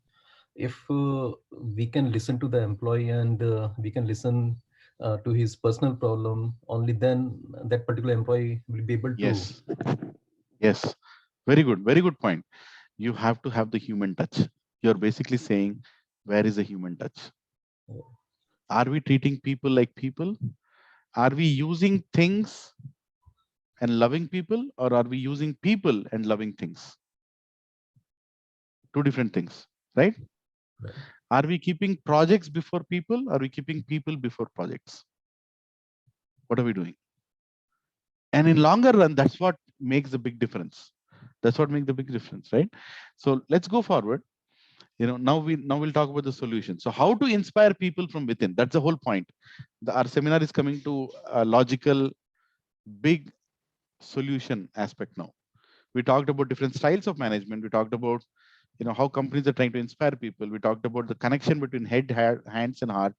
if we can listen to the employee and we can listen to his personal problem, only then that particular employee will be able to. Yes. Yes. Very good point. You have to have the human touch. You're basically saying, where is the human touch? Are we treating people like people? Are we using things and loving people, or are we using people and loving things? Two different things, right? Right. Are we keeping projects before people? Are we keeping people before projects? What are we doing? And in longer run, that's what makes the big difference. That's what makes the big difference, right? So let's go forward. Now we'll talk about the solution. So how to inspire people from within? That's the whole point. Our seminar is coming to a logical, big solution aspect now. We talked about different styles of management. We talked about how companies are trying to inspire people. We talked about the connection between head, hands, and heart.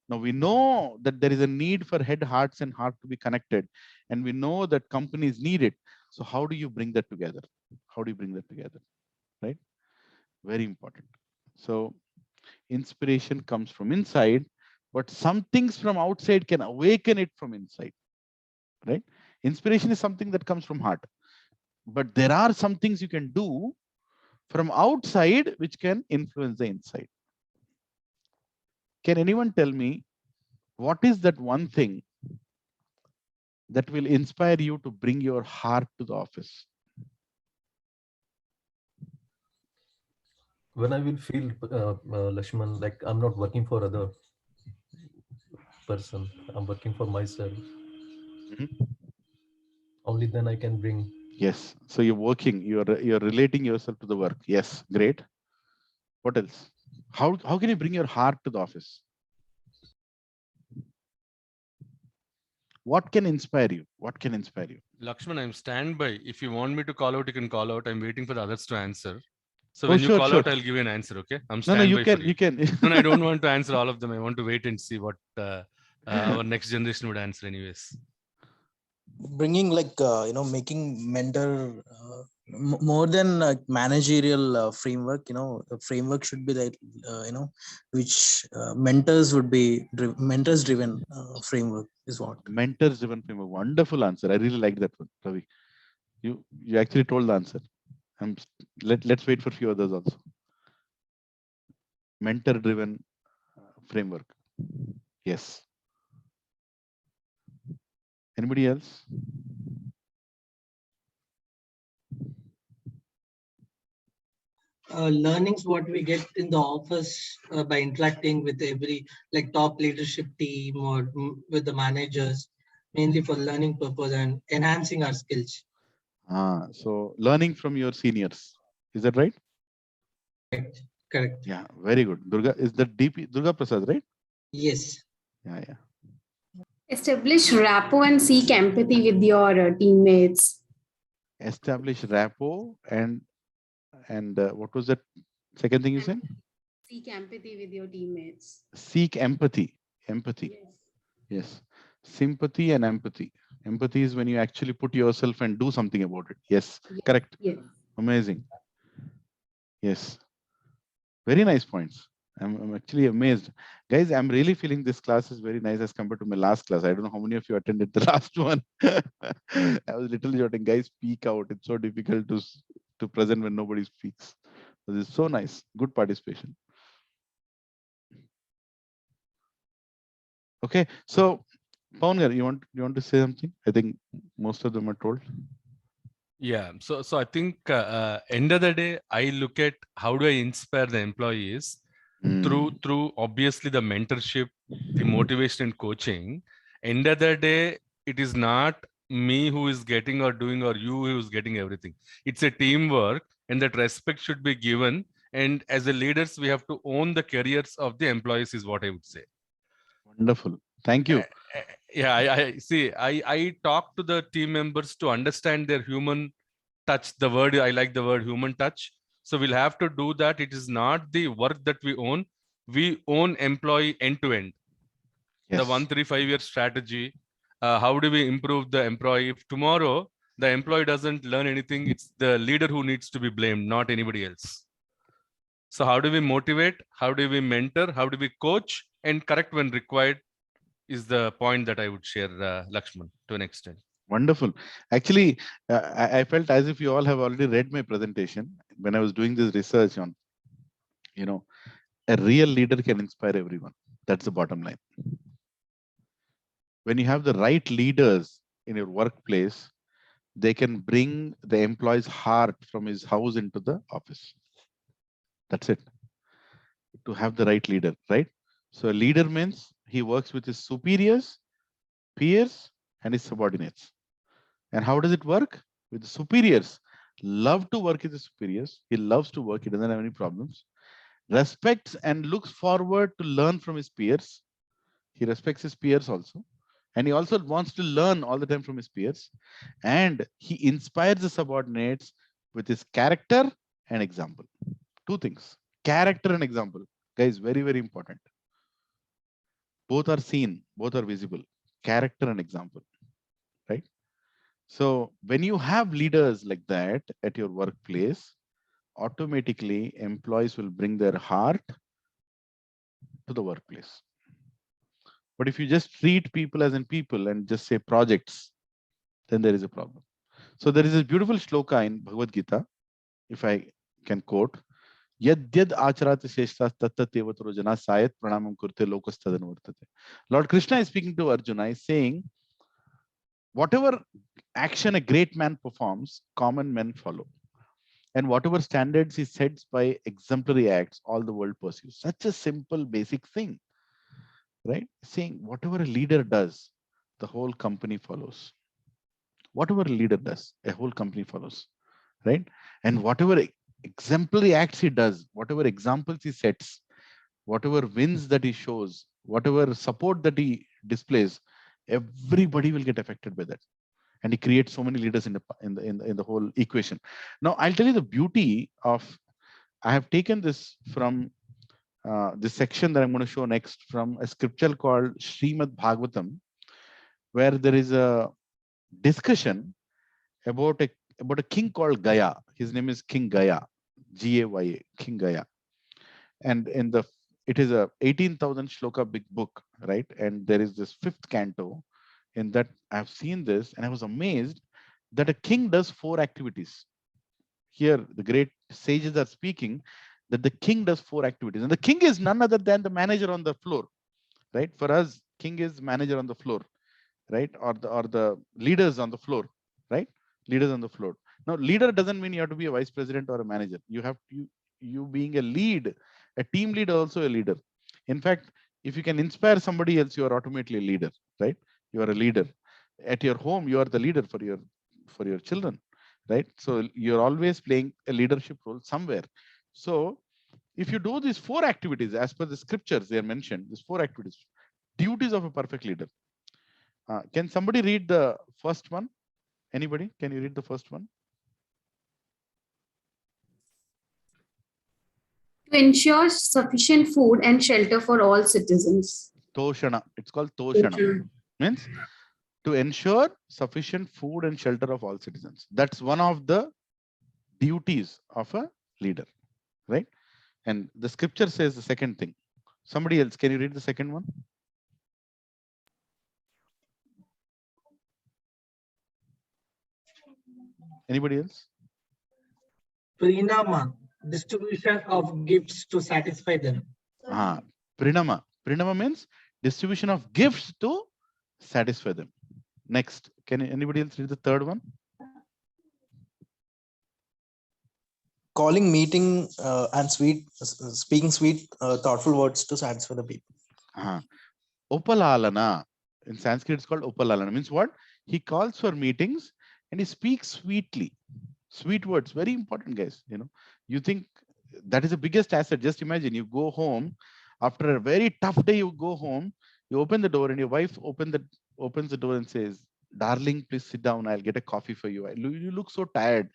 Now we know that there is a need for head, hearts, and heart to be connected, and we know that companies need it. So how do you bring that together? How do you bring that together? Right? Very important. So inspiration comes from inside, but some things from outside can awaken it from inside. Right? Inspiration is something that comes from heart, but there are some things you can do from outside which can influence the inside. Can anyone tell me what is that one thing that will inspire you to bring your heart to the office? When I will feel, Lakshman, like I'm not working for other person, I'm working for myself. Only then I can bring. Yes. So you're working, you're relating yourself to the work. Yes, great. What else? How can you bring your heart to the office? What can inspire you? What can inspire you? Lakshman, I'm standby. If you want me to call out, you can call out. I'm waiting for the others to answer. So Oh, when you sure, call sure. out, I'll give you an answer. Okay? I'm No, you standby can. for You can. No, I don't want to answer all of them. I want to wait and see what our next generation would answer, anyways. Bringing making mentor more than managerial framework. The framework should be that which mentors would be mentors driven framework is what. Mentors driven framework. Wonderful answer. I really like that one, Ravi. You actually told the answer. Let's wait for a few others also. Mentor driven framework. Yes. Anybody else? Learnings what we get in the office by interacting with every top leadership team or with the managers, mainly for learning purpose and enhancing our skills. So learning from your seniors. Is that right? Correct. Yeah, very good. Durga, is that DP Durga Prasad, right? Yes. Yeah. Establish rapport and seek empathy with your teammates. Establish rapport and what was that second thing you said? Seek empathy with your teammates. Seek empathy. Empathy. Yes. Sympathy and empathy. Empathy is when you actually put yourself and do something about it. Yes. Correct. Yes. Amazing. Yes. Very nice points. I'm actually amazed. Guys, I'm really feeling this class is very nice as compared to my last class. I don't know how many of you attended the last one. I was literally shouting, guys, speak out. It's so difficult to present when nobody speaks. This is so nice. Good participation. Okay, so Pawngar, you want to say something? I think most of them are told. Yeah. So I think end of the day, I look at how do I inspire the employees through obviously the mentorship, the motivation and coaching. End of the day, it is not me who is getting or doing or you who is getting everything. It's a teamwork, and that respect should be given. And as a leaders, we have to own the careers of the employees, is what I would say. Wonderful. Thank you. Yeah, I see. I talk to the team members to understand their human touch. The word, I like the word human touch. So we'll have to do that. It is not the work that we own, we own employee end to end. The Yes. 1-3-5 year strategy. How do we improve the employee? If tomorrow the employee doesn't learn anything, it's the leader who needs to be blamed, not anybody else. So how do we motivate? How do we mentor? How do we coach and correct when required? Is the point that I would share, Lakshman, to an extent. Wonderful. Actually, I felt as if you all have already read my presentation when I was doing this research on, a real leader can inspire everyone. That's the bottom line. When you have the right leaders in your workplace, they can bring the employee's heart from his house into the office. That's it. To have the right leader, right? So a leader means he works with his superiors, peers, and his subordinates. And how does it work? With the superiors, love to work with the superiors. He loves to work. He doesn't have any problems. Respects and looks forward to learn from his peers. He respects his peers also. And he also wants to learn all the time from his peers. And he inspires the subordinates with his character and example. Two things, character and example. Guys, very, very important. Both are seen, both are visible. Character and example, right? So when you have leaders like that at your workplace, automatically employees will bring their heart to the workplace. But if you just treat people as in people and just say projects, then there is a problem. So there is a beautiful shloka in Bhagavad Gita, if I can quote, Yadyad acharata sheshtas tatta tevataro jana sayat pranamam kurte lokastadan vartate. Lord Krishna is speaking to Arjuna, is saying, whatever action a great man performs, common men follow. And whatever standards he sets by exemplary acts, all the world pursues. Such a simple, basic thing, right? Saying whatever a leader does, the whole company follows. Whatever a leader does, a whole company follows, right? And whatever exemplary acts he does, whatever examples he sets, whatever wins that he shows, whatever support that he displays, everybody will get affected by that. And he creates so many leaders in the whole equation. Now, I'll tell you the beauty of, I have taken this from this section that I'm going to show next from a scripture called Srimad Bhagavatam, where there is a discussion about a king called Gaya. His name is King Gaya, Gaya, King Gaya. And it is a 18,000 shloka big book, right? And there is this 5th canto. In that, I've seen this and I was amazed that a king does 4 activities. Here, the great sages are speaking that the king does 4 activities. And the king is none other than the manager on the floor, right? For us, king is manager on the floor, right? Or the leaders on the floor, right? Leaders on the floor. Now, leader doesn't mean you have to be a vice president or a manager. You have to, you being a lead, a team leader, also a leader. In fact, if you can inspire somebody else, you are automatically a leader, right? You are a leader. At your home, you are the leader for your children, right? So you're always playing a leadership role somewhere. So if you do these 4 activities, as per the scriptures, they are mentioned, these 4 activities, duties of a perfect leader. Can somebody read the first one? Anybody? Can you read the first one? To ensure sufficient food and shelter for all citizens. Toshana. It's called Toshana. Means to ensure sufficient food and shelter of all citizens. That's one of the duties of a leader, right? And the scripture says the second thing. Somebody else, can you read the second one? Anybody else? Purnam, distribution of gifts to satisfy them. Purnama. Purnama means distribution of gifts to satisfy them. Next, can anybody else read the third one? Calling meeting and speaking sweet, thoughtful words to satisfy the people. Upalalana. In Sanskrit, it's called Upalalana. Means what? He calls for meetings and he speaks sweetly. Sweet words, very important, guys. You think that is the biggest asset. Just imagine you go home after a very tough day, you go home, you open the door and your wife opens the door and says, darling, please sit down. I'll get a coffee for you. You look so tired.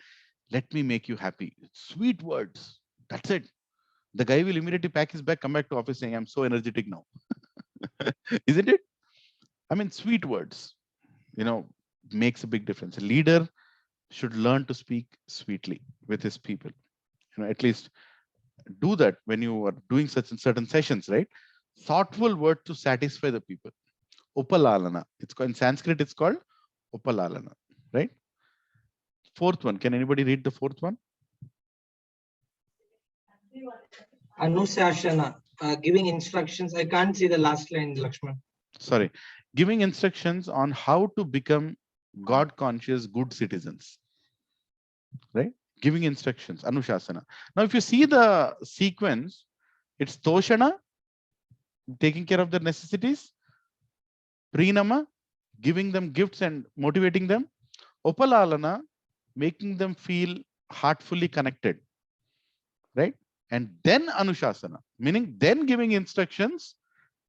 Let me make you happy. Sweet words. That's it. The guy will immediately pack his bag, come back to office saying, I'm so energetic now. Isn't it? I mean, sweet words, makes a big difference. A leader should learn to speak sweetly with his people. At least do that when you are doing such in certain sessions, right? Thoughtful word to satisfy the people. Upalalana. It's called in Sanskrit, it's called Upalalana, right? Fourth one. Can anybody read the fourth one? Anushasana, giving instructions. I can't see the last line, Lakshman. Sorry. Giving instructions on how to become God conscious, good citizens, right? Giving instructions, Anushasana. Now, if you see the sequence, it's Toshana, taking care of their necessities, Prinama, giving them gifts and motivating them, Upalalana, making them feel heartfully connected, right? And then Anushasana, meaning then giving instructions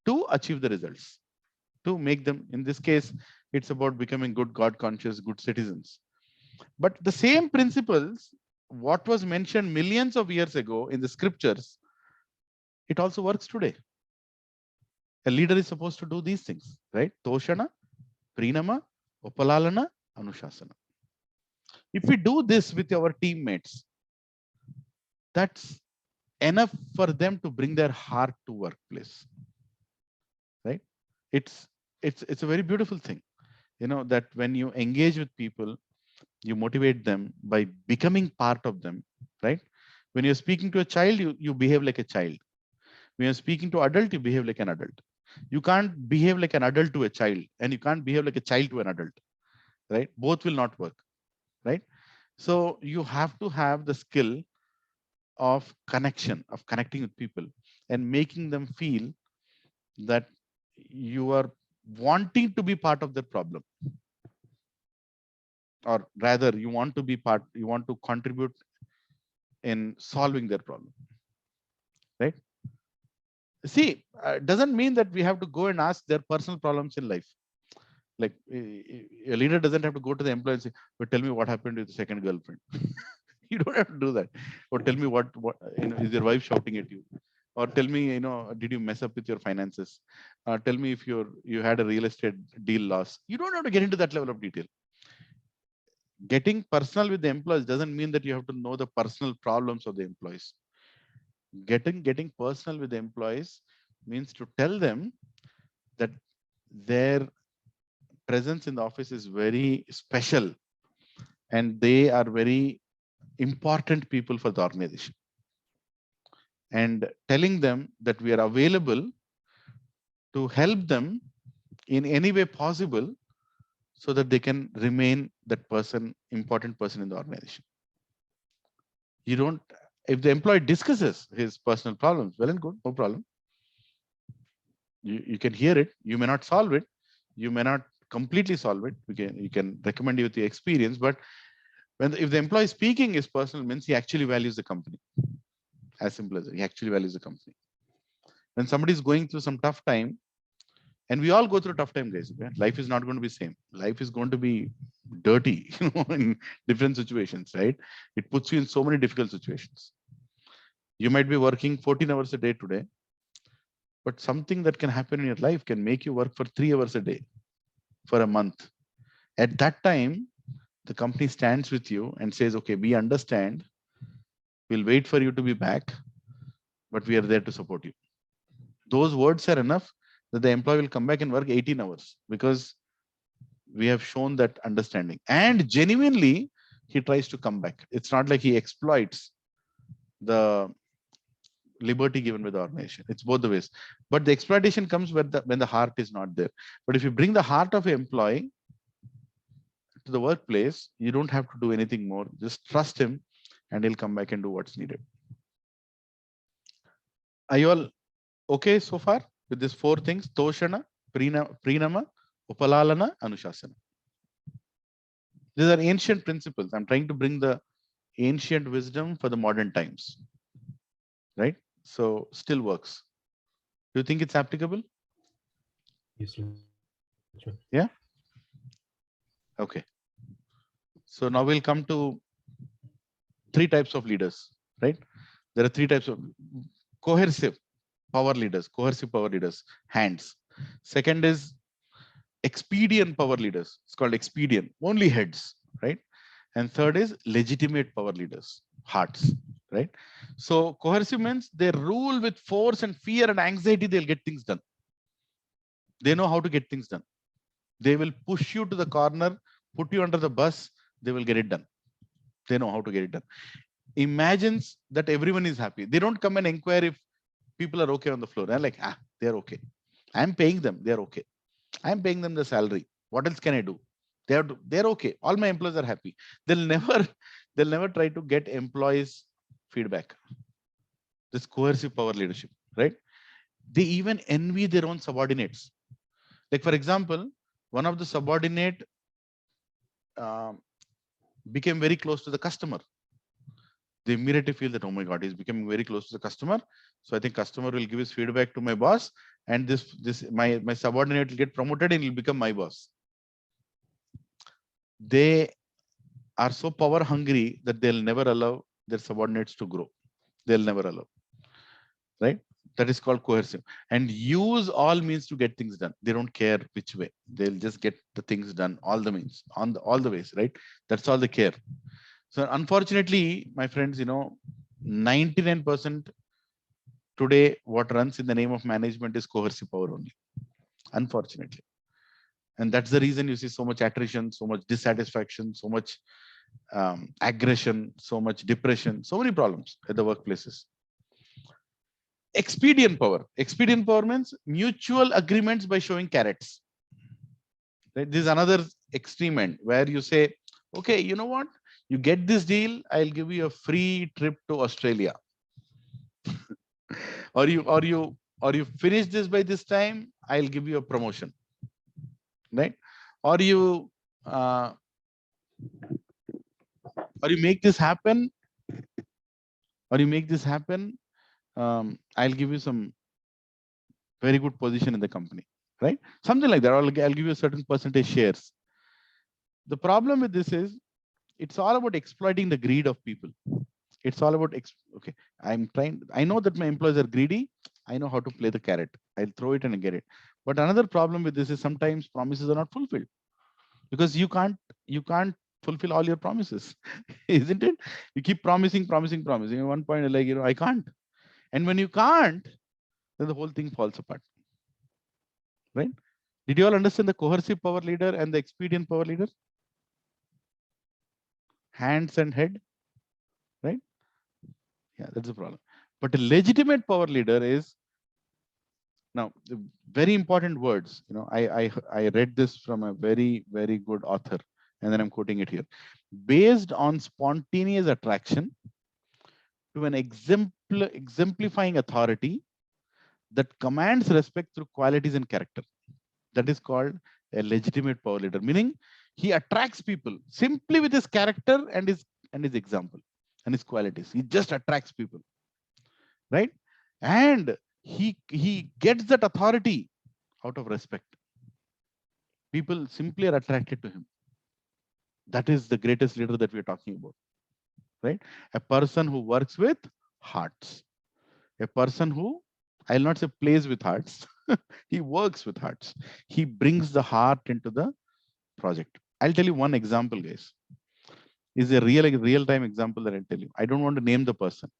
to achieve the results, to make them, in this case, it's about becoming good, God conscious, good citizens. But the same principles, what was mentioned millions of years ago in the scriptures, it also works today. A leader is supposed to do these things, right? Toshana, Prinama, Upalalana, Anushasana. If we do this with our teammates, that's enough for them to bring their heart to workplace, right? It's a very beautiful thing, that when you engage with people, you motivate them by becoming part of them, right? When you're speaking to a child, you behave like a child. When you're speaking to adult, you behave like an adult. You can't behave like an adult to a child, and you can't behave like a child to an adult, right? Both will not work, right? So you have to have the skill of connection, of connecting with people and making them feel that you are wanting to be part of the problem, or rather you want to contribute in solving their problem, right? See, doesn't mean that we have to go and ask their personal problems in life. Like a leader doesn't have to go to the employee and say, but tell me what happened with the second girlfriend. You don't have to do that. Or tell me what is your wife shouting at you? Or tell me, did you mess up with your finances? Tell me if you had a real estate deal loss. You don't have to get into that level of detail. Getting personal with the employees doesn't mean that you have to know the personal problems of the employees. Getting personal with the employees means to tell them that their presence in the office is very special and they are very important people for the organization, and telling them that we are available to help them in any way possible so that they can remain that important person in the organization. You don't, if the employee discusses his personal problems, well and good, no problem. You can hear it, you may not solve it, you may not completely solve it, you can recommend you with the experience, but if the employee speaking is personal, means he actually values the company. As simple as that, he actually values the company. When somebody is going through some tough time, and we all go through tough time, guys, okay? Life is not going to be same. Life is going to be dirty, in different situations, right? It puts you in so many difficult situations. You might be working 14 hours a day today, but something that can happen in your life can make you work for 3 hours a day for a month. At that time, the company stands with you and says, okay, we understand. We'll wait for you to be back, but we are there to support you. Those words are enough that the employee will come back and work 18 hours because we have shown that understanding. And genuinely, he tries to come back. It's not like he exploits the liberty given by the organization. It's both the ways. But the exploitation comes when the heart is not there. But if you bring the heart of an employee to the workplace, you don't have to do anything more. Just trust him and he'll come back and do what's needed. Are you all okay so far with these 4 things? Toshana, Prinama, Upalalana, Anushasana. These are ancient principles. I'm trying to bring the ancient wisdom for the modern times, right? So still works. Do you think it's applicable? Yes, sir. Yeah. Okay. So now we'll come to 3 types of leaders, right? There are three types of coercive power leaders, hands. Second is expedient power leaders. It's called expedient, only heads, right? And third is legitimate power leaders, hearts, right? So coercive means they rule with force and fear and anxiety, they'll get things done. They know how to get things done. They will push you to the corner, put you under the bus, they will get it done. They know how to get it done. Imagines that everyone is happy. They don't come and inquire if people are okay on the floor. They're like, they're okay. I'm paying them, they're okay. I'm paying them the salary. What else can I do? They're okay. All my employees are happy. They'll never try to get employees feedback. This coercive power leadership, right? They even envy their own subordinates. Like for example, one of the subordinate became very close to the customer. They immediately feel that, oh my God, he's becoming very close to the customer. So I think customer will give his feedback to my boss, and my subordinate will get promoted and he'll become my boss. They are so power hungry that they'll never allow their subordinates to grow. They'll never allow, right? That is called coercive. And use all means to get things done. They don't care which way. They'll just get the things done, all the means, all the ways, right? That's all they care. So unfortunately, my friends, 99% today what runs in the name of management is coercive power only, unfortunately. And that's the reason you see so much attrition, so much dissatisfaction, so much aggression, so much depression, so many problems at the workplaces. Expedient power. Expedient power means mutual agreements by showing carrots. Right? This is another extreme end where you say, okay, you know what? You get this deal, I'll give you a free trip to Australia. or you finish this by this time, I'll give you a promotion. Right? Or you make this happen, I'll give you some very good position in the company, right? Something like that. Or I'll give you a certain percentage shares. The problem with this is it's all about exploiting the greed of people. It's all about, okay, I know that my employees are greedy. I know how to play the carrot. I'll throw it and get it. But another problem with this is sometimes promises are not fulfilled because you can't fulfill all your promises, isn't it? You keep promising. At one point, like, I can't. And when you can't, then the whole thing falls apart. Right? Did you all understand the coercive power leader and the expedient power leader? Hands and head, right? Yeah, that's the problem. But a legitimate power leader is, now very important words. I read this from a very, very good author, and then I'm quoting it here. Based on spontaneous attraction to an exemplifying authority that commands respect through qualities and character. That is called a legitimate power leader, meaning he attracts people simply with his character and his example and his qualities. He just attracts people, right? And he gets that authority out of respect. People simply are attracted to him. That is the greatest leader that we're talking about, right? A person who works with hearts, a person who, I'll not say plays with hearts, he works with hearts. He brings the heart into the project. I'll tell you one example, guys. Is a real-time example that I'll tell you. I don't want to name the person.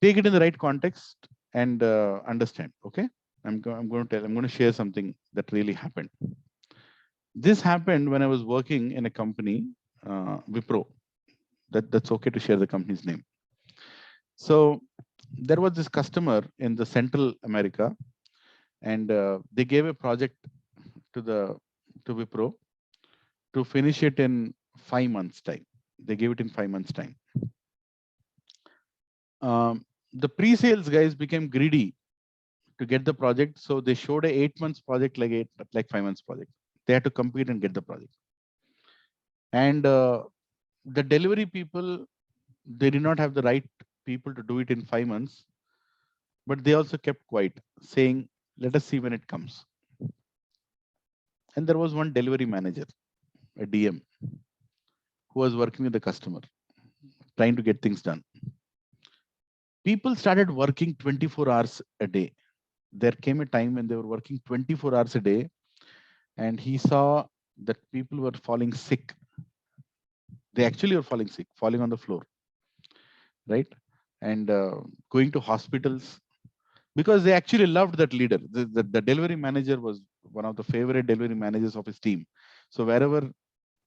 Take it in the right context and understand. Okay, I'm going to share something that really happened. This happened when I was working in a company, Wipro. That's okay to share the company's name. So there was this customer in the Central America, and they gave a project to Wipro to finish it in 5 months' time. They gave it in 5 months' time. The pre-sales guys became greedy to get the project, so they showed a 8 months project like 5 months project. They had to compete and get the project. And the delivery people, they did not have the right people to do it in 5 months, but they also kept quiet, saying, let us see when it comes. And there was one delivery manager, a DM, who was working with the customer, trying to get things done. People started working 24 hours a day. There came a time when they were working 24 hours a day, and he saw that people were falling sick. They actually were falling sick, falling on the floor, right? And going to hospitals, because they actually loved that leader. The delivery manager was one of the favorite delivery managers of his team. So wherever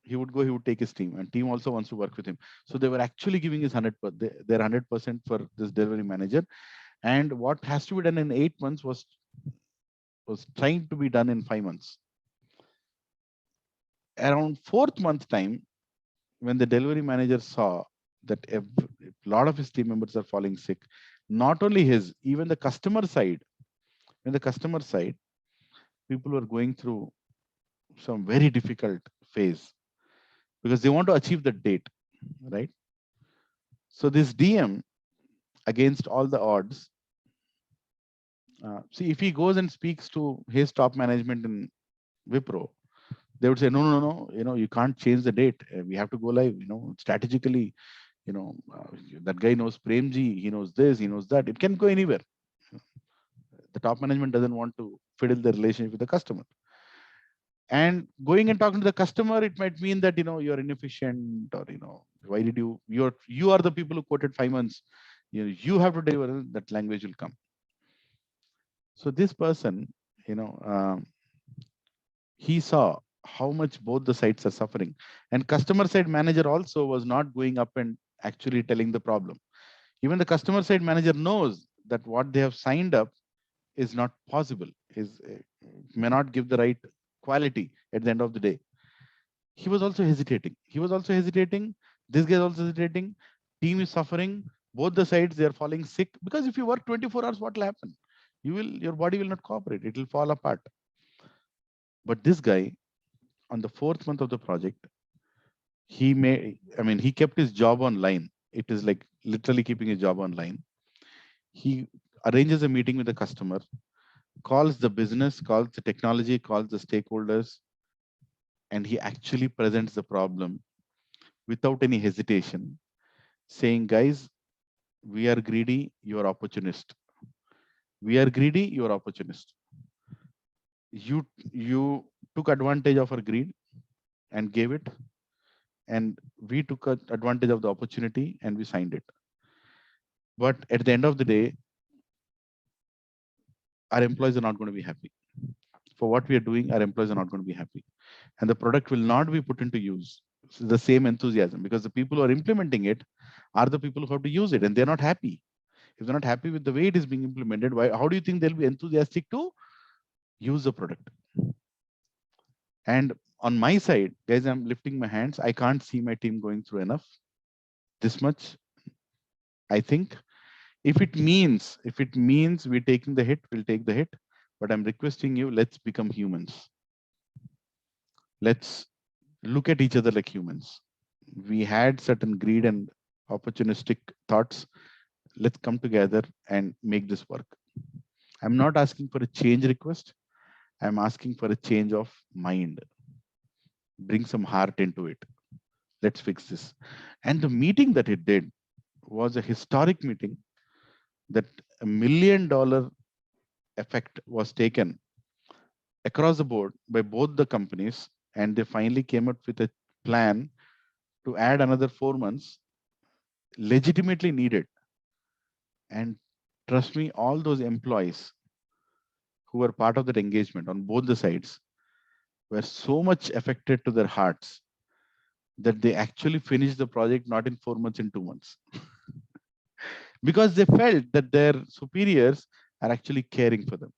he would go, he would take his team, and team also wants to work with him. So they were actually giving his 100%, their 100% for this delivery manager. And what has to be done in 8 months was trying to be done in 5 months. Around 4th month time, when the delivery manager saw that a lot of his team members are falling sick, not only his, even the customer side, when the customer side, people were going through some very difficult phase because they want to achieve the date, right? So this DM, against all the odds, see, if he goes and speaks to his top management in Wipro, they would say, no, you can't change the date. We have to go live, strategically, that guy knows Premji, he knows this, he knows that. It can go anywhere. The top management doesn't want to fiddle the relationship with the customer. And going and talking to the customer, it might mean that, you're inefficient, or, why did you are the people who quoted 5 months. You have to deliver, that language will come. So this person, he saw how much both the sides are suffering, and customer side manager also was not going up and actually telling the problem. Even the customer side manager knows that what they have signed up is not possible, may not give the right quality at the end of the day. He was also hesitating. This guy is also hesitating. Team is suffering. Both the sides, they are falling sick, because if you work 24 hours, what will happen? Your body will not cooperate. It will fall apart. But this guy, on the 4th month of the project, he kept his job online. It is like literally keeping his job online. He arranges a meeting with the customer, calls the business, calls the technology, calls the stakeholders, and he actually presents the problem without any hesitation, saying, guys, we are greedy, you are opportunist. We are greedy, you are opportunist. You took advantage of our greed and gave it, and we took advantage of the opportunity and we signed it. But at the end of the day, our employees are not going to be happy. For what we are doing, our employees are not going to be happy. And the product will not be put into use. So the same enthusiasm, because the people who are implementing it are the people who have to use it, and they're not happy. If they're not happy with the way it is being implemented, how do you think they'll be enthusiastic to use the product? And on my side, guys, I'm lifting my hands. I can't see my team going through enough. This much, I think. If it means we're taking the hit, we'll take the hit. But I'm requesting you, let's become humans. Let's look at each other like humans. We had certain greed and opportunistic thoughts. Let's come together and make this work. I'm not asking for a change request. I'm asking for a change of mind. Bring some heart into it. Let's fix this. And the meeting that it did was a historic meeting, that $1 million effect was taken across the board by both the companies, and they finally came up with a plan to add another 4 months, legitimately needed. And trust me, all those employees who were part of that engagement on both the sides were so much affected to their hearts that they actually finished the project not in 4 months, in 2 months. Because they felt that their superiors are actually caring for them,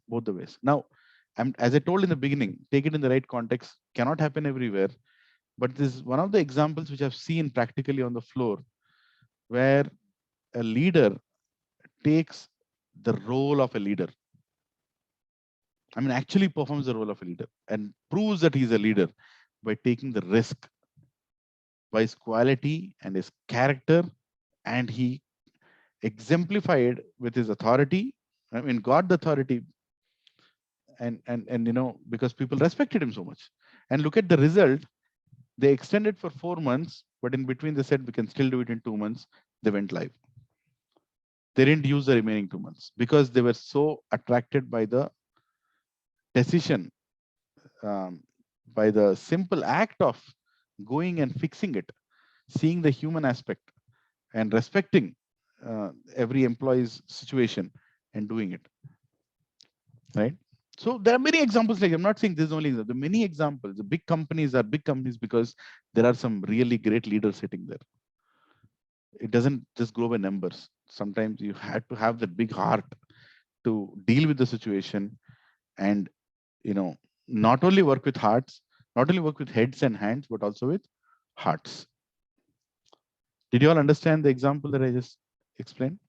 both the ways. Now, as I told in the beginning, take it in the right context, cannot happen everywhere. But this is one of the examples which I've seen practically on the floor, where a leader takes the role of a leader. Actually performs the role of a leader and proves that he's a leader by taking the risk, by his quality and his character, and he exemplified with his authority. Got the authority, and because people respected him so much. And look at the result. They extended for 4 months, but in between they said we can still do it in 2 months. They went live. They didn't use the remaining 2 months because they were so attracted by the decision, by the simple act of going and fixing it, seeing the human aspect and respecting every employee's situation and doing it. Right. So there are many examples. Like I'm not saying this is only the many examples. The big companies are big companies because there are some really great leaders sitting there. It doesn't just go by numbers. Sometimes you had to have that big heart to deal with the situation and, not only work with hearts, not only work with heads and hands, but also with hearts. Did you all understand the example that I just explained?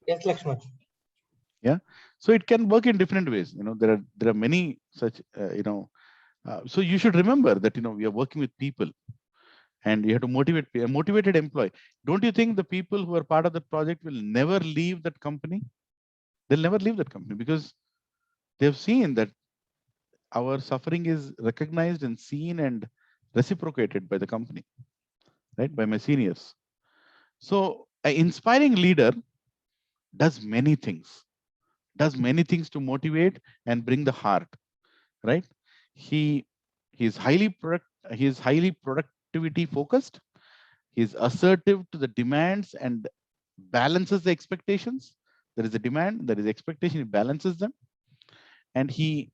Yes, Lakshman. Yeah. So it can work in different ways. There are many such, so you should remember that, we are working with people and you have to motivate a motivated employee. Don't you think the people who are part of that project will never leave that company? They'll never leave that company because they've seen that our suffering is recognized and seen and reciprocated by the company, right? By my seniors. So an inspiring leader does many things to motivate and bring the heart, right? He is highly productivity focused. He is assertive to the demands and balances the expectations. There is a demand, there is expectation, he balances them, and he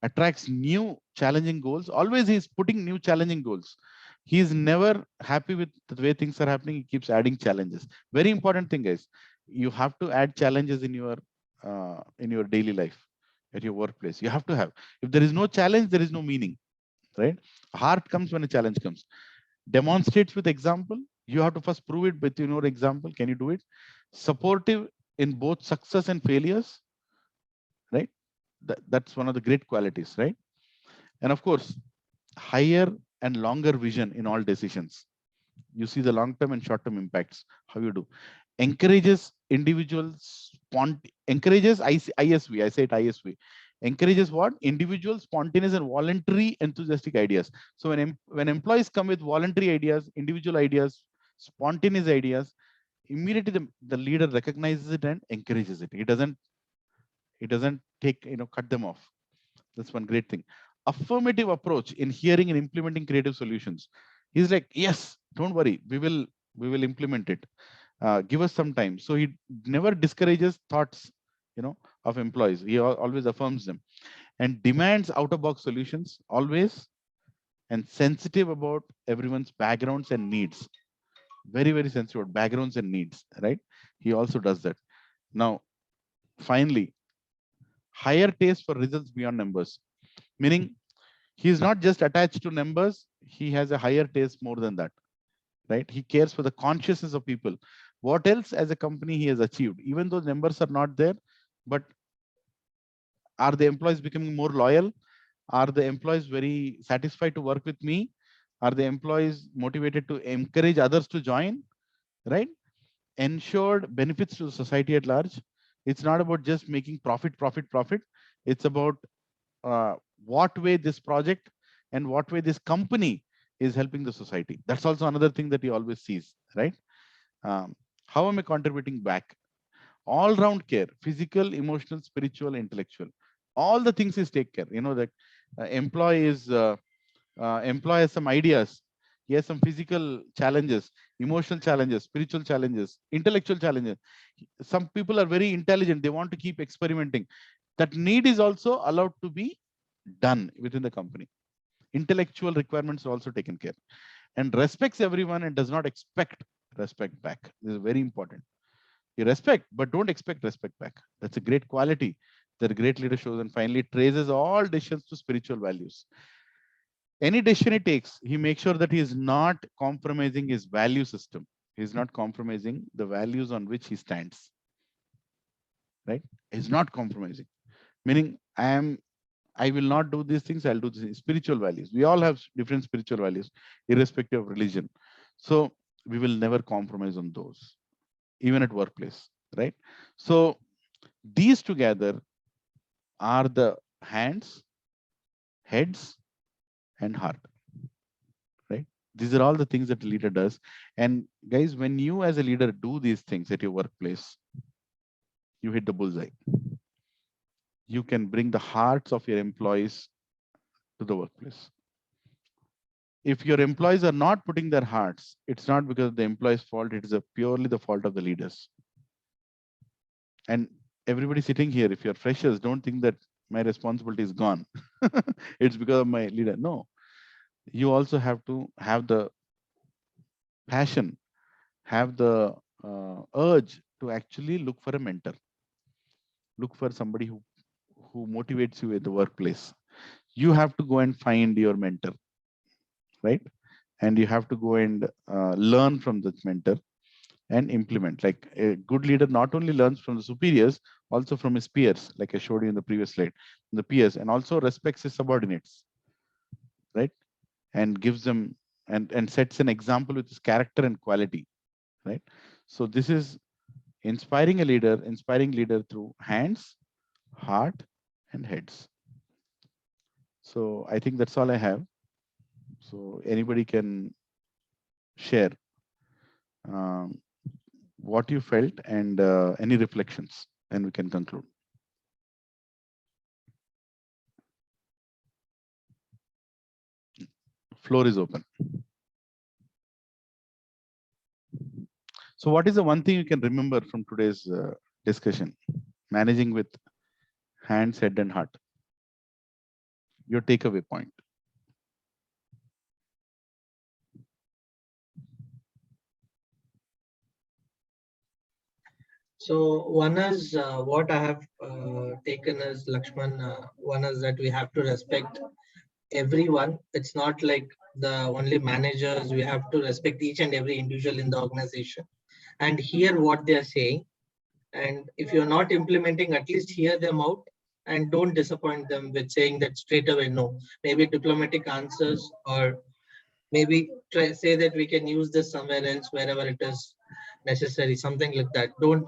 attracts new challenging goals. Always he is putting new challenging goals. He is never happy with the way things are happening. He keeps adding challenges. Very important thing, guys. You have to add challenges in your daily life, at your workplace. You have to have. If there is no challenge, there is no meaning, right? Heart comes when a challenge comes. Demonstrates with example. You have to first prove it with your example. Can you do it? Supportive in both success and failures, right? That's one of the great qualities, right? And of course, higher and longer vision in all decisions. You see the long-term and short-term impacts. How you do? Encourages individuals. Encourages ISV. I say it ISV. Encourages what? Individual, spontaneous, and voluntary enthusiastic ideas. So when employees come with voluntary ideas, individual ideas, spontaneous ideas, immediately the leader recognizes it and encourages it. It doesn't take, cut them off. That's one great thing. Affirmative approach in hearing and implementing creative solutions. He's like, yes, don't worry, we will implement it. Give us some time. So he never discourages thoughts, of employees. He always affirms them and demands out-of-box solutions always, and sensitive about everyone's backgrounds and needs. Very, very sensitive about backgrounds and needs, right? He also does that. Now, finally, higher taste for results beyond numbers, meaning he is not just attached to numbers, he has a higher taste more than that, right? He cares for the consciousness of people. What else as a company he has achieved, even though numbers are not there, but are the employees becoming more loyal? Are the employees very satisfied to work with me? Are the employees motivated to encourage others to join, right? Ensured benefits to society at large. It's not about just making profit. It's about what way this project and what way this company is helping the society. That's also another thing that he always sees, right? How am I contributing back? All round care, physical, emotional, spiritual, intellectual. All the things is take care. That employee has some ideas. He has some physical challenges, emotional challenges, spiritual challenges, intellectual challenges. Some people are very intelligent. They want to keep experimenting. That need is also allowed to be done within the company. Intellectual requirements are also taken care, and respects everyone and does not expect respect back. This is very important. You respect, but don't expect respect back. That's a great quality that a great leader shows. And finally, traces all decisions to spiritual values. Any decision he takes, he makes sure that he is not compromising his value system. He is not compromising the values on which he stands. Right? He's not compromising. Meaning, I will not do these things, I'll do these spiritual values. We all have different spiritual values, irrespective of religion. So we will never compromise on those, even at workplace, right? So these together are the hands heads, and heart. Right? These are all the things that a leader does. And guys, when you as a leader do these things at your workplace, you hit the bullseye. You can bring the hearts of your employees to the workplace. If your employees are not putting their hearts, it's not because of the employee's fault, it is purely the fault of the leaders. And everybody sitting here, if you're freshers, don't think that my responsibility is gone. It's because of my leader. No, you also have to have the passion, have the urge to actually look for a mentor, look for somebody who motivates you at the workplace. You have to go and find your mentor, right? And you have to go and learn from that mentor and implement. Like a good leader not only learns from the superiors, also from his peers, like I showed you in the previous slide, the peers, and also respects his subordinates, right? And gives them and sets an example with his character and quality, right? So this is inspiring leader through hands, heart, and heads. So I think that's all I have. So anybody can share what you felt and any reflections, and we can conclude. Floor is open. So what is the one thing you can remember from today's discussion? Managing with hands, head, and heart. Your takeaway point. So one is what I have taken as Lakshman. One is that we have to respect everyone. It's not like the only managers. We have to respect each and every individual in the organization and hear what they are saying. And if you're not implementing, at least hear them out and don't disappoint them with saying that straight away no. Maybe diplomatic answers, or maybe say that we can use this somewhere else, wherever it is necessary, something like that. Don't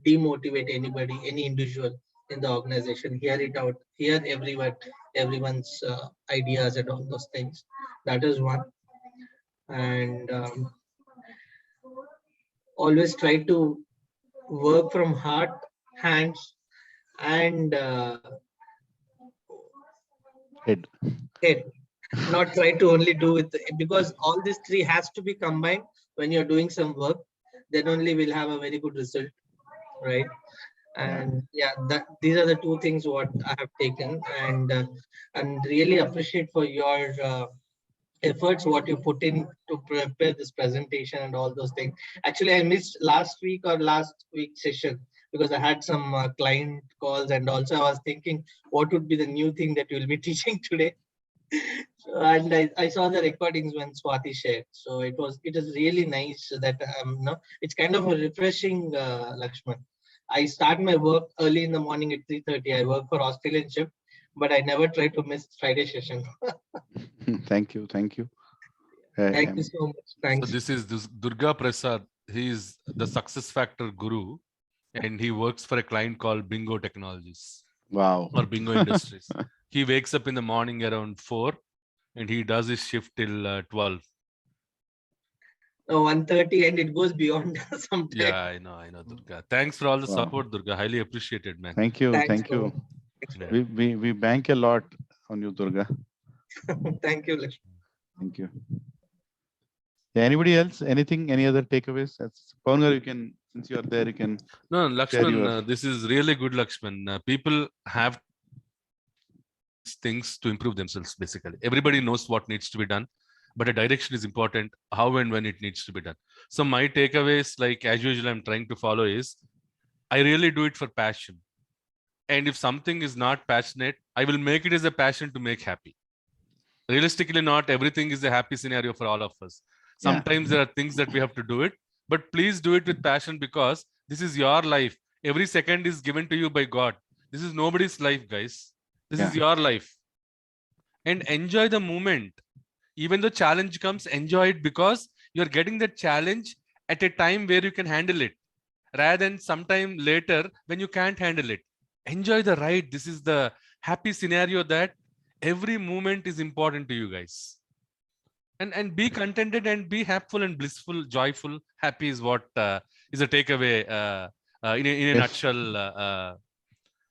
demotivate anybody, any individual in the organization. Hear it out, hear everyone's ideas and all those things. That is one. And always try to work from heart, hands, and head. Not try to only do it, because all these three has to be combined when you're doing some work. Then only we'll have a very good result, right? And yeah, these are the two things what I have taken, and really appreciate for your efforts what you put in to prepare this presentation and all those things. Actually, I missed last week session because I had some client calls, and also I was thinking what would be the new thing that you'll be teaching today. And I saw the recordings when Swati shared. So it is really nice that it's kind of a refreshing, Lakshman. I start my work early in the morning at 3:30. I work for Australian shift, but I never try to miss Friday session. Thank you. Thank you. Thank you so much. Thanks. So this is Durga Prasad. He is the success factor guru, and he works for a client called Bingo Technologies. Wow. Or Bingo Industries. He wakes up in the morning around 4 and he does his shift till 12. 1:30, and it goes beyond sometimes. Yeah, I know, Durga. Thanks for all the support, Durga. Highly appreciated, man. Thank you. Thanks, thank you. We bank a lot on you, Durga. Thank you, Lakshman. Thank you. Yeah, anybody else? Anything? Any other takeaways? Pawngar, you can, since you are there, you can. No, Lakshman, this is really good, Lakshman. People have things to improve themselves, basically. Everybody knows what needs to be done, but a direction is important, how and when it needs to be done. So my takeaways, like as usual, I'm trying to follow is, I really do it for passion. And if something is not passionate, I will make it as a passion to make happy. Realistically, not everything is a happy scenario for all of us. Sometimes there are things that we have to do it, but please do it with passion, because this is your life. Every second is given to you by God. This is nobody's life, guys. This is your life. And enjoy the moment. Even though challenge comes, enjoy it, because you're getting that challenge at a time where you can handle it, rather than sometime later when you can't handle it. Enjoy the ride. This is the happy scenario that every moment is important to you guys. And be contented and be happy and blissful, joyful, happy is what is a takeaway in a Yes. nutshell.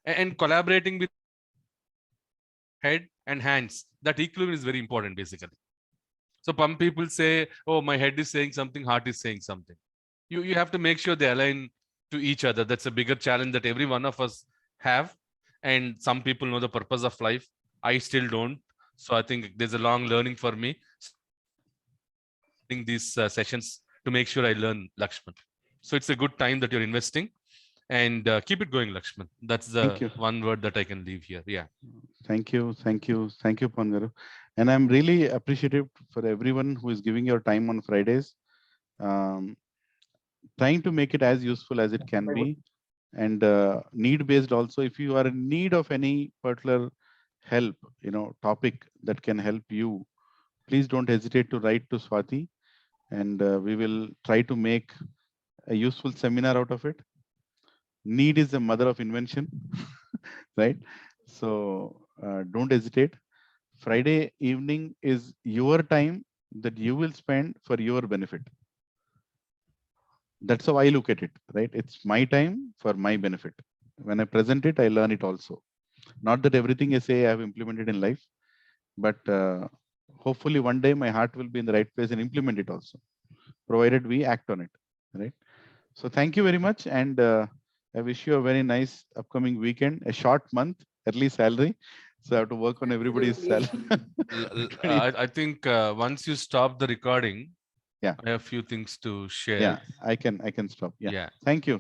And collaborating with head and hands, that equilibrium is very important basically. So some people say, oh, my head is saying something, heart is saying something. You have to make sure they align to each other. That's a bigger challenge that every one of us have. And some people know the purpose of life. I still don't. So I think there's a long learning for me. These sessions to make sure I learn, Lakshman. So it's a good time that you're investing, and keep it going, Lakshman. That's the Thank you. one word that I can leave here. Yeah. Thank you. Thank you. Thank you, Pangaru. And I'm really appreciative for everyone who is giving your time on Fridays, trying to make it as useful as it can be, and need based also. If you are in need of any particular help, topic that can help you, please don't hesitate to write to Swati, and we will try to make a useful seminar out of it. Need is the mother of invention, right? So don't hesitate. Friday evening is your time that you will spend for your benefit. That's how I look at it, right? It's my time for my benefit. When I present it, I learn it also. Not that everything I say I have implemented in life, but hopefully one day my heart will be in the right place and implement it also, provided we act on it, right? So thank you very much, and I wish you a very nice upcoming weekend. A short month, early salary, so I have to work on everybody's salary. I think once you stop the recording, yeah, I have a few things to share. yeah, I can stop. Yeah. Yeah. Thank you.